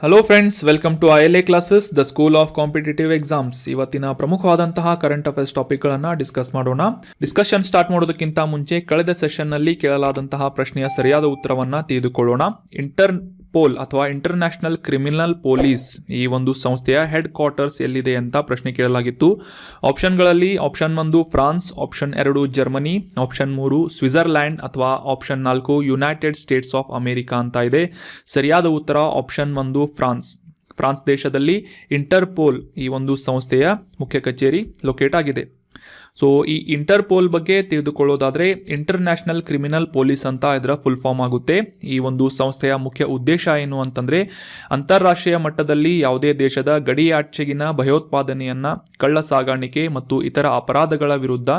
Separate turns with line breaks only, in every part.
Hello friends, welcome to ILA classes, the school of competitive exams. ಇವತ್ತಿನ ಪ್ರಮುಖವಾದಂತಹ current affairs ಟಾಪಿಕ್ಗಳನ್ನು discuss ಮಾಡೋಣ. Discussion start ಮಾಡೋದಕ್ಕಿಂತ ಮುಂಚೆ ಕಳೆದ ಸೆಷನ್ನಲ್ಲಿ ಕೇಳಲಾದಂತಹ ಪ್ರಶ್ನೆಯ ಸರಿಯಾದ ಉತ್ತರವನ್ನು ತಿಳಿದುಕೊಳ್ಳೋಣ. ಇಂಟರ್ಪೋಲ್ ಅಥವಾ ಇಂಟರ್ನ್ಯಾಷನಲ್ ಕ್ರಿಮಿನಲ್ ಪೊಲೀಸ್ ಈ ಒಂದು ಸಂಸ್ಥೆಯ ಹೆಡ್ ಕ್ವಾರ್ಟರ್ಸ್ ಎಲ್ಲಿದೆ ಅಂತ ಪ್ರಶ್ನೆ ಕೇಳಲಾಗಿತ್ತು. ಆಪ್ಷನ್ಗಳಲ್ಲಿ option 1 France, option 2 Germany, option 3 Switzerland ಅಥವಾ option 4 United States of America ಅಂತ ಇದೆ. ಸರಿಯಾದ ಉತ್ತರ ಆಪ್ಷನ್ 1 ಫ್ರಾನ್ಸ್ ದೇಶದಲ್ಲಿ ಇಂಟರ್ಪೋಲ್ ಈ ಒಂದು ಸಂಸ್ಥೆಯ ಮುಖ್ಯ ಕಚೇರಿ ಲೊಕೇಟ್ ಆಗಿದೆ. ಸೊ ಈ ಇಂಟರ್ಪೋಲ್ ಬಗ್ಗೆ ತಿಳಿದುಕೊಳ್ಳೋದಾದರೆ ಇಂಟರ್ನ್ಯಾಷನಲ್ ಕ್ರಿಮಿನಲ್ ಪೊಲೀಸ್ ಅಂತ ಇದರ ಫುಲ್ ಫಾರ್ಮ್ ಆಗುತ್ತೆ. ಈ ಒಂದು ಸಂಸ್ಥೆಯ ಮುಖ್ಯ ಉದ್ದೇಶ ಏನು ಅಂತಂದರೆ ಅಂತಾರಾಷ್ಟ್ರೀಯ ಮಟ್ಟದಲ್ಲಿ ಯಾವುದೇ ದೇಶದ ಗಡಿಯಾಚೆಗಿನ ಭಯೋತ್ಪಾದನೆಯನ್ನು, ಕಳ್ಳ ಸಾಗಾಣಿಕೆ ಮತ್ತು ಇತರ ಅಪರಾಧಗಳ ವಿರುದ್ಧ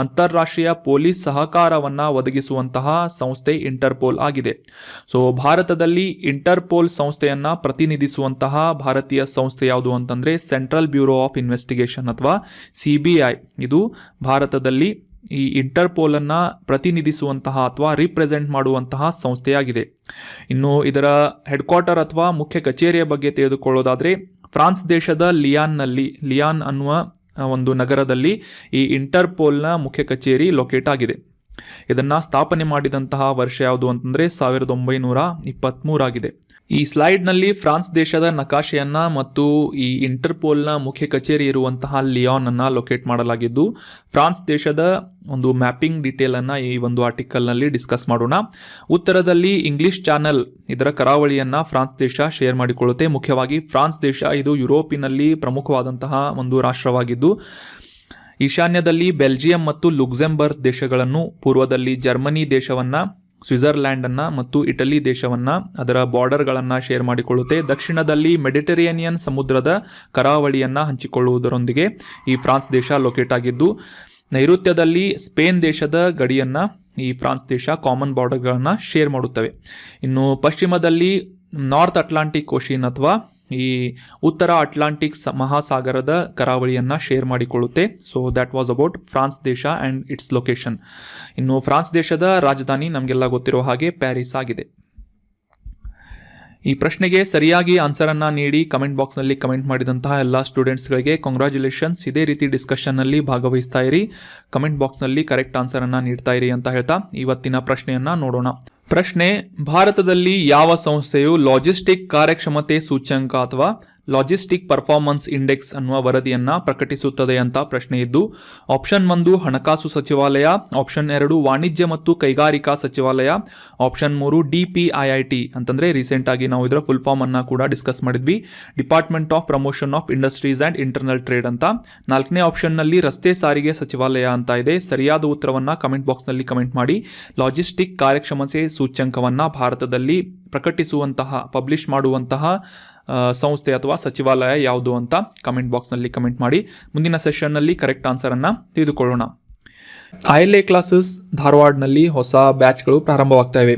ಅಂತಾರಾಷ್ಟ್ರೀಯ ಪೊಲೀಸ್ ಸಹಕಾರವನ್ನು ಒದಗಿಸುವಂತಹ ಸಂಸ್ಥೆ ಇಂಟರ್ಪೋಲ್ ಆಗಿದೆ. ಸೊ ಭಾರತದಲ್ಲಿ ಇಂಟರ್ಪೋಲ್ ಸಂಸ್ಥೆಯನ್ನು ಪ್ರತಿನಿಧಿಸುವಂತಹ ಭಾರತೀಯ ಸಂಸ್ಥೆ ಯಾವುದು ಅಂತಂದರೆ ಸೆಂಟ್ರಲ್ ಬ್ಯೂರೋ ಆಫ್ ಇನ್ವೆಸ್ಟಿಗೇಷನ್ ಅಥವಾ CBI. ಇದು ಭಾರತದಲ್ಲಿ ಈ ಇಂಟರ್ಪೋಲ್ ಅನ್ನ ಪ್ರತಿನಿಧಿಸುವಂತಹ ಅಥವಾ ರಿಪ್ರೆಸೆಂಟ್ ಮಾಡುವಂತಹ ಸಂಸ್ಥೆಯಾಗಿದೆ. ಇನ್ನು ಇದರ ಹೆಡ್ ಕ್ವಾರ್ಟರ್ ಅಥವಾ ಮುಖ್ಯ ಕಚೇರಿಯ ಬಗ್ಗೆ ತಿಳಿದುಕೊಳ್ಳೋದಾದರೆ ಫ್ರಾನ್ಸ್ ದೇಶದ ಲಿಯಾನ್ ಅನ್ನುವ ಒಂದು ನಗರದಲ್ಲಿ ಈ ಇಂಟರ್ಪೋಲ್ನ ಮುಖ್ಯ ಕಚೇರಿ ಲೊಕೇಟ್ ಆಗಿದೆ. ಇದನ್ನು ಸ್ಥಾಪನೆ ಮಾಡಿದಂತಹ ವರ್ಷ ಯಾವುದು ಅಂತಂದರೆ 1923 ಆಗಿದೆ. ಈ ಸ್ಲೈಡ್ನಲ್ಲಿ ಫ್ರಾನ್ಸ್ ದೇಶದ ನಕಾಶೆಯನ್ನು ಮತ್ತು ಈ ಇಂಟರ್ಪೋಲ್ನ ಮುಖ್ಯ ಕಚೇರಿ ಇರುವಂತಹ ಲಿಯಾನ್ ಅನ್ನು ಲೊಕೇಟ್ ಮಾಡಲಾಗಿದ್ದು, ಫ್ರಾನ್ಸ್ ದೇಶದ ಒಂದು ಮ್ಯಾಪಿಂಗ್ ಡೀಟೇಲನ್ನು ಈ ಒಂದು ಆರ್ಟಿಕಲ್ನಲ್ಲಿ ಡಿಸ್ಕಸ್ ಮಾಡೋಣ. ಉತ್ತರದಲ್ಲಿ ಇಂಗ್ಲಿಷ್ ಚಾನೆಲ್ ಇದರ ಕರಾವಳಿಯನ್ನು ಫ್ರಾನ್ಸ್ ದೇಶ ಶೇರ್ ಮಾಡಿಕೊಳ್ಳುತ್ತೆ. ಮುಖ್ಯವಾಗಿ ಫ್ರಾನ್ಸ್ ದೇಶ ಇದು ಯುರೋಪಿನಲ್ಲಿ ಪ್ರಮುಖವಾದಂತಹ ಒಂದು ರಾಷ್ಟ್ರವಾಗಿದ್ದು, ಈಶಾನ್ಯದಲ್ಲಿ ಬೆಲ್ಜಿಯಂ ಮತ್ತು ಲುಕ್ಸೆಂಬರ್ಗ್ ದೇಶಗಳನ್ನು, ಪೂರ್ವದಲ್ಲಿ ಜರ್ಮನಿ ದೇಶವನ್ನು, ಸ್ವಿಟ್ಜರ್ಲ್ಯಾಂಡನ್ನು ಮತ್ತು ಇಟಲಿ ದೇಶವನ್ನು ಅದರ ಬಾರ್ಡರ್ಗಳನ್ನು ಶೇರ್ ಮಾಡಿಕೊಳ್ಳುತ್ತೆ. ದಕ್ಷಿಣದಲ್ಲಿ ಮೆಡಿಟರೇನಿಯನ್ ಸಮುದ್ರದ ಕರಾವಳಿಯನ್ನು ಹಂಚಿಕೊಳ್ಳುವುದರೊಂದಿಗೆ ಈ ಫ್ರಾನ್ಸ್ ದೇಶ ಲೊಕೇಟ್ ಆಗಿದ್ದು, ನೈಋತ್ಯದಲ್ಲಿ ಸ್ಪೇನ್ ದೇಶದ ಗಡಿಯನ್ನು ಈ ಫ್ರಾನ್ಸ್ ದೇಶ ಕಾಮನ್ ಬಾರ್ಡರ್ಗಳನ್ನು ಶೇರ್ ಮಾಡುತ್ತವೆ. ಇನ್ನು ಪಶ್ಚಿಮದಲ್ಲಿ ನಾರ್ತ್ ಅಟ್ಲಾಂಟಿಕ್ ಓಷನ್ ಅಥವಾ ಈ ಉತ್ತರ ಅಟ್ಲಾಂಟಿಕ್ ಮಹಾಸಾಗರದ ಕರಾವಳಿಯನ್ನು ಶೇರ್ ಮಾಡಿಕೊಳ್ಳುತ್ತೆ. So that was about France ದೇಶ ಆ್ಯಂಡ್ ಇಟ್ಸ್ ಲೊಕೇಶನ್. ಇನ್ನು ಫ್ರಾನ್ಸ್ ದೇಶದ ರಾಜಧಾನಿ ನಮಗೆಲ್ಲ ಗೊತ್ತಿರೋ ಹಾಗೆ ಪ್ಯಾರಿಸ್ ಆಗಿದೆ. ಈ ಪ್ರಶ್ನೆಗೆ ಸರಿಯಾಗಿ ಆನ್ಸರನ್ನು ನೀಡಿ ಕಮೆಂಟ್ ಬಾಕ್ಸ್ನಲ್ಲಿ ಕಮೆಂಟ್ ಮಾಡಿದಂತಹ ಎಲ್ಲ ಸ್ಟೂಡೆಂಟ್ಸ್ಗಳಿಗೆ ಕಂಗ್ರ್ಯಾಚುಲೇಷನ್ಸ್. ಇದೇ ರೀತಿ ಡಿಸ್ಕಷನ್ನಲ್ಲಿ ಭಾಗವಹಿಸ್ತಾ ಇರಿ, ಕಮೆಂಟ್ ಬಾಕ್ಸ್ನಲ್ಲಿ ಕರೆಕ್ಟ್ ಆನ್ಸರನ್ನು ನೀಡ್ತಾ ಇರಿ ಅಂತ ಹೇಳ್ತಾ ಇವತ್ತಿನ ಪ್ರಶ್ನೆಯನ್ನು ನೋಡೋಣ. ಪ್ರಶ್ನೆ: ಭಾರತದಲ್ಲಿ ಯಾವ ಸಂಸ್ಥೆಯು ಲಾಜಿಸ್ಟಿಕ್ ಕಾರ್ಯಕ್ಷಮತೆ ಸೂಚ್ಯಂಕ ಅಥವಾ ಲಾಜಿಸ್ಟಿಕ್ ಪರ್ಫಾರ್ಮೆನ್ಸ್ ಇಂಡೆಕ್ಸ್ ಅನ್ನುವ ವರದಿಯನ್ನು ಪ್ರಕಟಿಸುತ್ತದೆ ಅಂತ ಪ್ರಶ್ನೆ ಇದ್ದು, ಆಪ್ಷನ್ 1 ಹಣಕಾಸು ಸಚಿವಾಲಯ, ಆಪ್ಷನ್ 2 ವಾಣಿಜ್ಯ ಮತ್ತು ಕೈಗಾರಿಕಾ ಸಚಿವಾಲಯ, ಆಪ್ಷನ್ 3 DPIIT ಅಂತಂದರೆ ರೀಸೆಂಟ್ ಆಗಿ ನಾವು ಇದರ ಫುಲ್ ಫಾರ್ಮ್ ಅನ್ನು ಕೂಡ ಡಿಸ್ಕಸ್ ಮಾಡಿದ್ವಿ, department of promotion of industries and internal trade ಅಂತ. 4ನೇ ಆಪ್ಷನ್ನಲ್ಲಿ ರಸ್ತೆ ಸಾರಿಗೆ ಸಚಿವಾಲಯ ಅಂತ ಇದೆ. ಸರಿಯಾದ ಉತ್ತರವನ್ನು ಕಮೆಂಟ್ ಬಾಕ್ಸ್ನಲ್ಲಿ ಕಮೆಂಟ್ ಮಾಡಿ. ಲಾಜಿಸ್ಟಿಕ್ ಕಾರ್ಯಕ್ಷಮತೆ ಸೂಚ್ಯಂಕವನ್ನು ಭಾರತದಲ್ಲಿ ಪ್ರಕಟಿಸುವಂತಹ, ಪಬ್ಲಿಷ್ ಮಾಡುವಂತಹ ಸಂಸ್ಥೆ ಅಥವಾ ಸಚಿವಾಲಯ ಯಾವುದು ಅಂತ ಕಮೆಂಟ್ ಬಾಕ್ಸ್ನಲ್ಲಿ ಕಮೆಂಟ್ ಮಾಡಿ. ಮುಂದಿನ ಸೆಷನ್ನಲ್ಲಿ ಕರೆಕ್ಟ್ ಆನ್ಸರನ್ನು ತಿಳಿದುಕೊಳ್ಳೋಣ. ILA ಕ್ಲಾಸಸ್ ಧಾರವಾಡನಲ್ಲಿ ಹೊಸ ಬ್ಯಾಚ್ಗಳು ಪ್ರಾರಂಭವಾಗ್ತಾ ಇವೆ.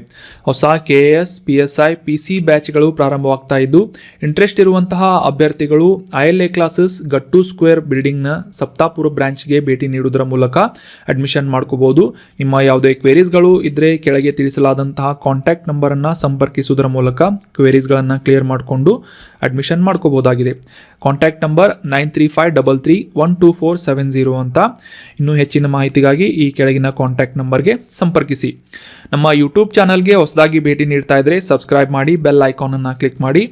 ಹೊಸ KAS, PSI, PC ಬ್ಯಾಚ್ಗಳು ಪ್ರಾರಂಭವಾಗ್ತಾ ಇದ್ದು, ಇಂಟ್ರೆಸ್ಟ್ ಇರುವಂತಹ ಅಭ್ಯರ್ಥಿಗಳು ILA ಕ್ಲಾಸಸ್ ಗಟ್ಟು ಸ್ಕ್ವೇರ್ ಬಿಲ್ಡಿಂಗ್ನ ಸಪ್ತಾಪುರ ಬ್ರಾಂಚ್ಗೆ ಭೇಟಿ ನೀಡುವುದರ ಮೂಲಕ ಅಡ್ಮಿಷನ್ ಮಾಡ್ಕೋಬಹುದು. ನಿಮ್ಮ ಯಾವುದೇ ಕ್ವೇರೀಸ್ಗಳು ಇದ್ದರೆ ಕೆಳಗೆ ತಿಳಿಸಲಾದಂತಹ ಕಾಂಟ್ಯಾಕ್ಟ್ ನಂಬರನ್ನು ಸಂಪರ್ಕಿಸುವುದರ ಮೂಲಕ ಕ್ವೇರೀಸ್ಗಳನ್ನು ಕ್ಲಿಯರ್ ಮಾಡಿಕೊಂಡು ಅಡ್ಮಿಷನ್ ಮಾಡ್ಕೋಬಹುದಾಗಿದೆ. ಕಾಂಟ್ಯಾಕ್ಟ್ ನಂಬರ್ 9353312470 ಅಂತ. ಇನ್ನೂ ಹೆಚ್ಚಿನ ಮಾಹಿತಿಗಾಗಿ ಈ ಕೆಳಗಿನ ಕಾಂಟ್ಯಾಕ್ಟ್ ನಂಬರ್ಗೆ ಸಂಪರ್ಕಿಸಿ. ನಮ್ಮ ಯೂಟ್ಯೂಬ್ ಚಾನಲ್ಗೆ ಹೊಸದಾಗಿ ಭೇಟಿ ನೀಡ್ತಾ ಇದ್ದರೆ ಸಬ್ಸ್ಕ್ರೈಬ್ ಮಾಡಿ, ಬೆಲ್ ಐಕಾನನ್ನು ಕ್ಲಿಕ್ ಮಾಡಿ.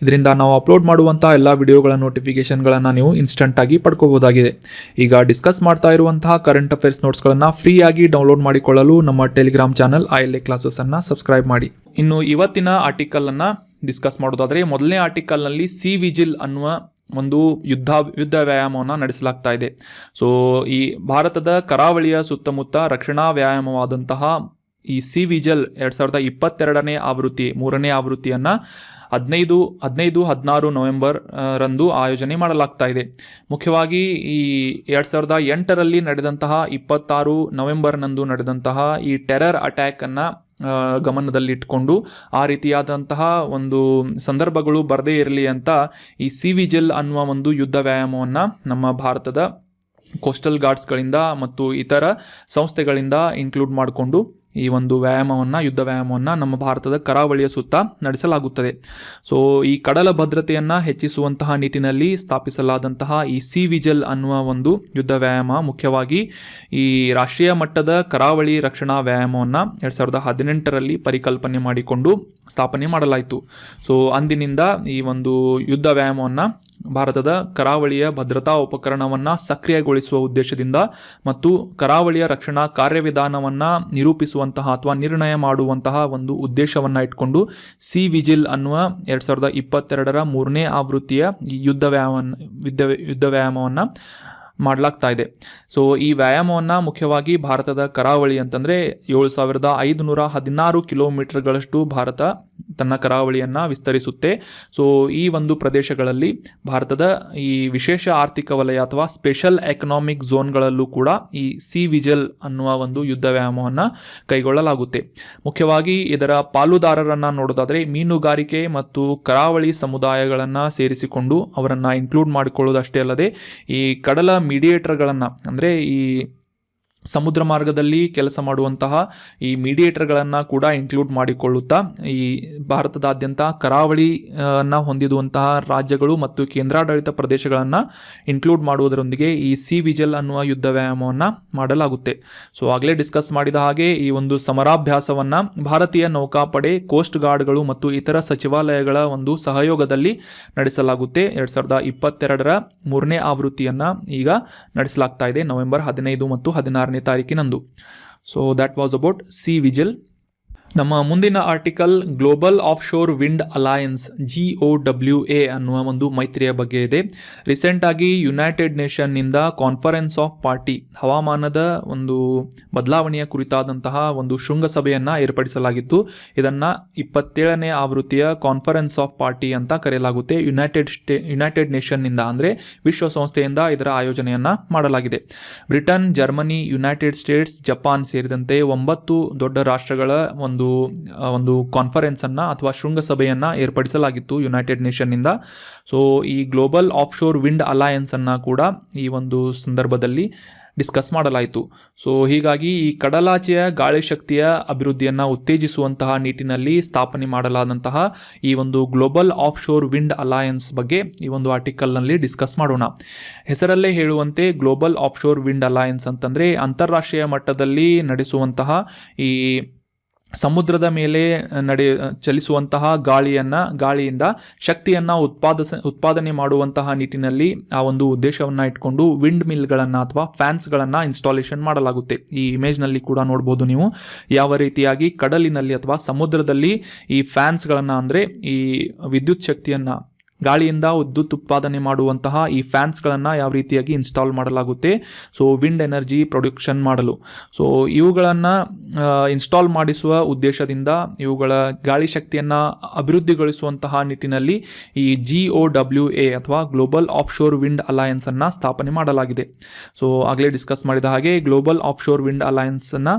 ಇದರಿಂದ ನಾವು ಅಪ್ಲೋಡ್ ಮಾಡುವಂಥ ಎಲ್ಲ ವಿಡಿಯೋಗಳ ನೋಟಿಫಿಕೇಶನ್ಗಳನ್ನು ನೀವು ಇನ್ಸ್ಟಂಟ್ ಆಗಿ ಪಡ್ಕೋಬಹುದಾಗಿದೆ. ಈಗ ಡಿಸ್ಕಸ್ ಮಾಡ್ತಾ ಇರುವಂತಹ ಕರೆಂಟ್ ಅಫೇರ್ಸ್ ನೋಟ್ಸ್ಗಳನ್ನು ಫ್ರೀಯಾಗಿ ಡೌನ್ಲೋಡ್ ಮಾಡಿಕೊಳ್ಳಲು ನಮ್ಮ ಟೆಲಿಗ್ರಾಮ್ ಚಾನಲ್ ILA ಕ್ಲಾಸಸ್ಸನ್ನು ಸಬ್ಸ್ಕ್ರೈಬ್ ಮಾಡಿ. ಇನ್ನು ಇವತ್ತಿನ ಆರ್ಟಿಕಲನ್ನು ಡಿಸ್ಕಸ್ ಮಾಡೋದಾದರೆ, ಮೊದಲನೇ ಆರ್ಟಿಕಲ್ನಲ್ಲಿ ಸಿ ವಿಜಿಲ್ ಅನ್ನುವ ಒಂದು ಯುದ್ಧ ವ್ಯಾಯಾಮವನ್ನು ನಡೆಸಲಾಗ್ತಾ ಇದೆ. ಸೊ ಈ ಭಾರತದ ಕರಾವಳಿಯ ಸುತ್ತಮುತ್ತ ರಕ್ಷಣಾ ವ್ಯಾಯಾಮವಾದಂತಹ ಈ ಸಿ ವಿಜಿಲ್ 2022ನೇ ಆವೃತ್ತಿ, 3ನೇ ಆವೃತ್ತಿಯನ್ನು 15-16 ನವೆಂಬರ್ ರಂದು ಆಯೋಜನೆ ಮಾಡಲಾಗ್ತಾ ಇದೆ. ಮುಖ್ಯವಾಗಿ ಈ 2008ರಲ್ಲಿ ನಡೆದಂತಹ 26 ನವೆಂಬರ್ನಂದು ನಡೆದಂತಹ ಈ ಟೆರರ್ ಅಟ್ಯಾಕನ್ನು ಗಮನದಲ್ಲಿಟ್ಟುಕೊಂಡು ಆ ರೀತಿಯಾದಂತಹ ಒಂದು ಸಂದರ್ಭಗಳು ಬರದೇ ಇರಲಿ ಅಂತ ಈ ಸಿ ವಿಜಿಲ್ ಅನ್ನುವ ಒಂದು ಯುದ್ಧ ವ್ಯಾಯಾಮವನ್ನು ನಮ್ಮ ಭಾರತದ ಕೋಸ್ಟಲ್ ಗಾರ್ಡ್ಸ್ಗಳಿಂದ ಮತ್ತು ಇತರ ಸಂಸ್ಥೆಗಳಿಂದ ಇನ್ಕ್ಲೂಡ್ ಮಾಡಿಕೊಂಡು ಈ ಒಂದು ಯುದ್ಧ ವ್ಯಾಯಾಮವನ್ನು ನಮ್ಮ ಭಾರತದ ಕರಾವಳಿಯ ಸುತ್ತ ನಡೆಸಲಾಗುತ್ತದೆ. ಸೊ ಈ ಕಡಲ ಭದ್ರತೆಯನ್ನು ಹೆಚ್ಚಿಸುವಂತಹ ನಿಟ್ಟಿನಲ್ಲಿ ಸ್ಥಾಪಿಸಲಾದಂತಹ ಈ ಸಿ ವಿಜಿಲ್ ಅನ್ನುವ ಒಂದು ಯುದ್ಧ ವ್ಯಾಯಾಮ ಮುಖ್ಯವಾಗಿ ಈ ರಾಷ್ಟ್ರೀಯ ಮಟ್ಟದ ಕರಾವಳಿ ರಕ್ಷಣಾ ವ್ಯಾಯಾಮವನ್ನು 2018ರಲ್ಲಿ ಪರಿಕಲ್ಪನೆ ಮಾಡಿಕೊಂಡು ಸ್ಥಾಪನೆ ಮಾಡಲಾಯಿತು. ಸೊ ಅಂದಿನಿಂದ ಈ ಒಂದು ಯುದ್ಧ ವ್ಯಾಯಾಮವನ್ನು ಭಾರತದ ಕರಾವಳಿಯ ಭದ್ರತಾ ಉಪಕರಣವನ್ನು ಸಕ್ರಿಯಗೊಳಿಸುವ ಉದ್ದೇಶದಿಂದ ಮತ್ತು ಕರಾವಳಿಯ ರಕ್ಷಣಾ ಕಾರ್ಯವಿಧಾನವನ್ನು ನಿರೂಪಿಸುವಂತಹ ಅಥವಾ ನಿರ್ಣಯ ಮಾಡುವಂತಹ ಒಂದು ಉದ್ದೇಶವನ್ನು ಇಟ್ಕೊಂಡು ಸಿ ವಿಜಿಲ್ ಅನ್ನುವ 2022ರ 3ನೇ ಆವೃತ್ತಿಯ ಈ ಯುದ್ಧ ವ್ಯಾಯಾಮವನ್ನು ಮಾಡಲಾಗ್ತಾ ಇದೆ. ಸೊ ಈ ವ್ಯಾಯಾಮವನ್ನು ಮುಖ್ಯವಾಗಿ ಭಾರತದ ಕರಾವಳಿ ಅಂತಂದರೆ 7,516 ಕಿಲೋಮೀಟರ್ಗಳಷ್ಟು ಭಾರತ ತನ್ನ ಕರಾವಳಿಯನ್ನು ವಿಸ್ತರಿಸುತ್ತೆ. ಸೊ ಈ ಒಂದು ಪ್ರದೇಶಗಳಲ್ಲಿ ಭಾರತದ ಈ ವಿಶೇಷ ಆರ್ಥಿಕ ವಲಯ ಅಥವಾ ಸ್ಪೆಷಲ್ ಎಕನಾಮಿಕ್ ಝೋನ್ಗಳಲ್ಲೂ ಕೂಡ ಈ ಸಿ ವಿಜಿಲ್ ಅನ್ನುವ ಒಂದು ಯುದ್ಧ ವ್ಯಾಯಾಮವನ್ನು ಕೈಗೊಳ್ಳಲಾಗುತ್ತೆ. ಮುಖ್ಯವಾಗಿ ಇದರ ಪಾಲುದಾರರನ್ನು ನೋಡೋದಾದರೆ ಮೀನುಗಾರಿಕೆ ಮತ್ತು ಕರಾವಳಿ ಸಮುದಾಯಗಳನ್ನು ಸೇರಿಸಿಕೊಂಡು ಅವರನ್ನು ಇನ್ಕ್ಲೂಡ್ ಮಾಡಿಕೊಳ್ಳೋದಷ್ಟೇ ಅಲ್ಲದೆ ಈ ಕಡಲ ಮೀಡಿಯೇಟರ್ಗಳನ್ನು ಅಂದರೆ ಈ ಸಮುದ್ರ ಮಾರ್ಗದಲ್ಲಿ ಕೆಲಸ ಮಾಡುವಂತಹ ಈ ಮೀಡಿಯೇಟರ್ಗಳನ್ನು ಕೂಡ ಇನ್ಕ್ಲೂಡ್ ಮಾಡಿಕೊಳ್ಳುತ್ತಾ ಈ ಭಾರತದಾದ್ಯಂತ ಕರಾವಳಿಯನ್ನು ಹೊಂದಿರುವಂತಹ ರಾಜ್ಯಗಳು ಮತ್ತು ಕೇಂದ್ರಾಡಳಿತ ಪ್ರದೇಶಗಳನ್ನು ಇನ್ಕ್ಲೂಡ್ ಮಾಡುವುದರೊಂದಿಗೆ ಈ ಸಿ ವಿಜಿಲ್ ಅನ್ನುವ ಯುದ್ಧ ವ್ಯಾಯಾಮವನ್ನು ಮಾಡಲಾಗುತ್ತೆ. ಸೊ ಆಗಲೇ ಡಿಸ್ಕಸ್ ಮಾಡಿದ ಹಾಗೆ ಈ ಒಂದು ಸಮರಾಭ್ಯಾಸವನ್ನು ಭಾರತೀಯ ನೌಕಾಪಡೆ, ಕೋಸ್ಟ್ ಗಾರ್ಡ್ಗಳು ಮತ್ತು ಇತರ ಸಚಿವಾಲಯಗಳ ಒಂದು ಸಹಯೋಗದಲ್ಲಿ ನಡೆಸಲಾಗುತ್ತೆ. 2022ರ 3ನೇ ಆವೃತ್ತಿಯನ್ನು ಈಗ ನಡೆಸಲಾಗ್ತಾ ಇದೆ, ನವೆಂಬರ್ 15 ಮತ್ತು 16ನೇ ತಾರೀಕಿನಂದು. So that was about C vigil. ನಮ್ಮ ಮುಂದಿನ article global offshore wind alliance GOWA ಅನ್ನುವ ಒಂದು ಮೈತ್ರಿಯ ಬಗ್ಗೆ ಇದೆ. ರೀಸೆಂಟಾಗಿ ಯುನೈಟೆಡ್ ನೇಷನ್ನಿಂದ ಕಾನ್ಫರೆನ್ಸ್ ಆಫ್ ಪಾರ್ಟಿ ಹವಾಮಾನದ ಒಂದು ಬದಲಾವಣೆಯ ಕುರಿತಾದಂತಹ ಒಂದು ಶೃಂಗಸಭೆಯನ್ನು ಏರ್ಪಡಿಸಲಾಗಿತ್ತು. ಇದನ್ನು 27ನೇ ಆವೃತ್ತಿಯ ಕಾನ್ಫರೆನ್ಸ್ ಆಫ್ ಪಾರ್ಟಿ ಅಂತ ಕರೆಯಲಾಗುತ್ತೆ. ಯುನೈಟೆಡ್ ನೇಷನ್ನಿಂದ ಅಂದರೆ ವಿಶ್ವಸಂಸ್ಥೆಯಿಂದ ಇದರ ಆಯೋಜನೆಯನ್ನು ಮಾಡಲಾಗಿದೆ. Britain, Germany, United States, Japan ಸೇರಿದಂತೆ 9 ದೊಡ್ಡ ರಾಷ್ಟ್ರಗಳ ಒಂದು ಕಾನ್ಫರೆನ್ಸನ್ನು ಅಥವಾ ಶೃಂಗಸಭೆಯನ್ನು ಏರ್ಪಡಿಸಲಾಗಿತ್ತು ಯುನೈಟೆಡ್ ನೇಷನ್ನಿಂದ. ಸೊ ಈ ಗ್ಲೋಬಲ್ ಆಫ್ಶೋರ್ ವಿಂಡ್ ಅಲಯನ್ಸನ್ನು ಕೂಡ ಈ ಒಂದು ಸಂದರ್ಭದಲ್ಲಿ ಡಿಸ್ಕಸ್ ಮಾಡಲಾಯಿತು. ಸೊ ಹೀಗಾಗಿ ಈ ಕಡಲಾಚೆಯ ಗಾಳಿ ಶಕ್ತಿಯ ಅಭಿವೃದ್ಧಿಯನ್ನು ಉತ್ತೇಜಿಸುವಂತಹ ನಿಟ್ಟಿನಲ್ಲಿ ಸ್ಥಾಪನೆ ಮಾಡಲಾದಂತಹ ಈ ಒಂದು ಗ್ಲೋಬಲ್ ಆಫ್ಶೋರ್ ವಿಂಡ್ ಅಲಯನ್ಸ್ ಬಗ್ಗೆ ಈ ಒಂದು ಆರ್ಟಿಕಲ್ನಲ್ಲಿ ಡಿಸ್ಕಸ್ ಮಾಡೋಣ. ಹೆಸರಲ್ಲೇ ಹೇಳುವಂತೆ ಗ್ಲೋಬಲ್ ಆಫ್ಶೋರ್ ವಿಂಡ್ ಅಲಯನ್ಸ್ ಅಂತಂದರೆ ಅಂತಾರಾಷ್ಟ್ರೀಯ ಮಟ್ಟದಲ್ಲಿ ನಡೆಸುವಂತಹ ಈ ಸಮುದ್ರದ ಮೇಲೆ ಚಲಿಸುವಂತಹ ಗಾಳಿಯಿಂದ ಶಕ್ತಿಯನ್ನು ಉತ್ಪಾದನೆ ಮಾಡುವಂತಹ ನಿಟ್ಟಿನಲ್ಲಿ ಆ ಒಂದು ಉದ್ದೇಶವನ್ನು ಇಟ್ಕೊಂಡು ವಿಂಡ್ ಮಿಲ್ಗಳನ್ನು ಅಥವಾ ಫ್ಯಾನ್ಸ್ಗಳನ್ನು ಇನ್ಸ್ಟಾಲೇಷನ್ ಮಾಡಲಾಗುತ್ತೆ. ಈ ಇಮೇಜ್ನಲ್ಲಿ ಕೂಡ ನೋಡ್ಬೋದು ನೀವು ಯಾವ ರೀತಿಯಾಗಿ ಕಡಲಿನಲ್ಲಿ ಅಥವಾ ಸಮುದ್ರದಲ್ಲಿ ಈ ಫ್ಯಾನ್ಸ್ಗಳನ್ನು ಅಂದರೆ ಈ ವಿದ್ಯುತ್ ಶಕ್ತಿಯನ್ನು ಗಾಳಿಯಿಂದ ವಿದ್ಯುತ್ ಉತ್ಪಾದನೆ ಮಾಡುವಂತಹ ಈ ಫ್ಯಾನ್ಸ್ಗಳನ್ನು ಯಾವ ರೀತಿಯಾಗಿ ಇನ್ಸ್ಟಾಲ್ ಮಾಡಲಾಗುತ್ತೆ. ಸೊ ವಿಂಡ್ ಎನರ್ಜಿ ಪ್ರೊಡಕ್ಷನ್ ಮಾಡಲು ಸೊ ಇವುಗಳನ್ನು ಇನ್ಸ್ಟಾಲ್ ಮಾಡಿಸುವ ಉದ್ದೇಶದಿಂದ ಇವುಗಳ ಗಾಳಿ ಶಕ್ತಿಯನ್ನು ಅಭಿವೃದ್ಧಿಗೊಳಿಸುವಂತಹ ನಿಟ್ಟಿನಲ್ಲಿ ಈ GOWA ಅಥವಾ ಗ್ಲೋಬಲ್ ಆಫ್ಶೋರ್ ವಿಂಡ್ ಅಲಯನ್ಸನ್ನು ಸ್ಥಾಪನೆ ಮಾಡಲಾಗಿದೆ. ಸೊ ಆಗಲೇ ಡಿಸ್ಕಸ್ ಮಾಡಿದ ಹಾಗೆ ಗ್ಲೋಬಲ್ ಆಫ್ಶೋರ್ ವಿಂಡ್ ಅಲಯನ್ಸನ್ನು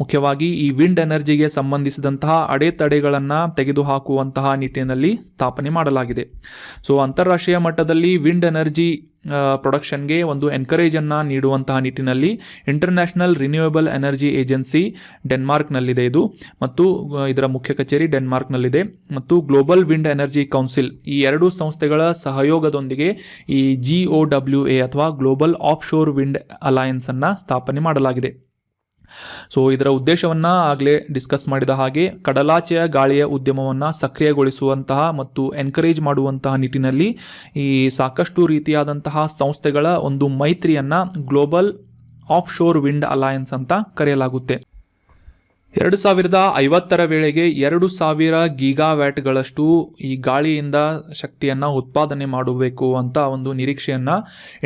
ಮುಖ್ಯವಾಗಿ ಈ ವಿಂಡ್ ಎನರ್ಜಿಗೆ ಸಂಬಂಧಿಸಿದಂತಹ ಅಡೆತಡೆಗಳನ್ನು ತೆಗೆದುಹಾಕುವಂತಹ ನಿಟ್ಟಿನಲ್ಲಿ ಸ್ಥಾಪನೆ ಮಾಡಲಾಗಿದೆ. ಸೊ ಅಂತಾರಾಷ್ಟ್ರೀಯ ಮಟ್ಟದಲ್ಲಿ ವಿಂಡ್ ಎನರ್ಜಿ ಪ್ರೊಡಕ್ಷನ್ಗೆ ಒಂದು ಎನ್ಕರೇಜನ್ನು ನೀಡುವಂತಹ ನಿಟ್ಟಿನಲ್ಲಿ ಇಂಟರ್ನ್ಯಾಷನಲ್ ರಿನ್ಯೂಯಬಲ್ ಎನರ್ಜಿ ಏಜೆನ್ಸಿ ಡೆನ್ಮಾರ್ಕ್ನಲ್ಲಿದೆ ಇದು ಮತ್ತು ಇದರ ಮುಖ್ಯ ಕಚೇರಿ ಡೆನ್ಮಾರ್ಕ್ನಲ್ಲಿದೆ ಮತ್ತು ಗ್ಲೋಬಲ್ ವಿಂಡ್ ಎನರ್ಜಿ ಕೌನ್ಸಿಲ್ ಈ ಎರಡೂ ಸಂಸ್ಥೆಗಳ ಸಹಯೋಗದೊಂದಿಗೆ ಈ GOWA ಅಥವಾ ಗ್ಲೋಬಲ್ ಆಫ್ಶೋರ್ ವಿಂಡ್ ಅಲಯನ್ಸನ್ನು ಸ್ಥಾಪನೆ ಮಾಡಲಾಗಿದೆ. ಸೊ ಇದರ ಉದ್ದೇಶವನ್ನು ಆಗಲೇ ಡಿಸ್ಕಸ್ ಮಾಡಿದ ಹಾಗೆ ಕಡಲಾಚೆಯ ಗಾಳಿಯ ಉದ್ಯಮವನ್ನು ಸಕ್ರಿಯಗೊಳಿಸುವಂತಹ ಮತ್ತು ಎನ್ಕರೇಜ್ ಮಾಡುವಂತಹ ನಿಟ್ಟಿನಲ್ಲಿ ಈ ಸಾಕಷ್ಟು ರೀತಿಯಾದಂತಹ ಸಂಸ್ಥೆಗಳ ಒಂದು ಮೈತ್ರಿಯನ್ನು ಗ್ಲೋಬಲ್ ಆಫ್ಶೋರ್ ವಿಂಡ್ ಅಲಯನ್ಸ್ ಅಂತ ಕರೆಯಲಾಗುತ್ತೆ. 2050ರ ವೇಳೆಗೆ 2000 ಗೀಗಾವ್ಯಾಟ್ಗಳಷ್ಟು ಈ ಗಾಳಿಯಿಂದ ಶಕ್ತಿಯನ್ನು ಉತ್ಪಾದನೆ ಮಾಡಬೇಕು ಅಂತ ಒಂದು ನಿರೀಕ್ಷೆಯನ್ನು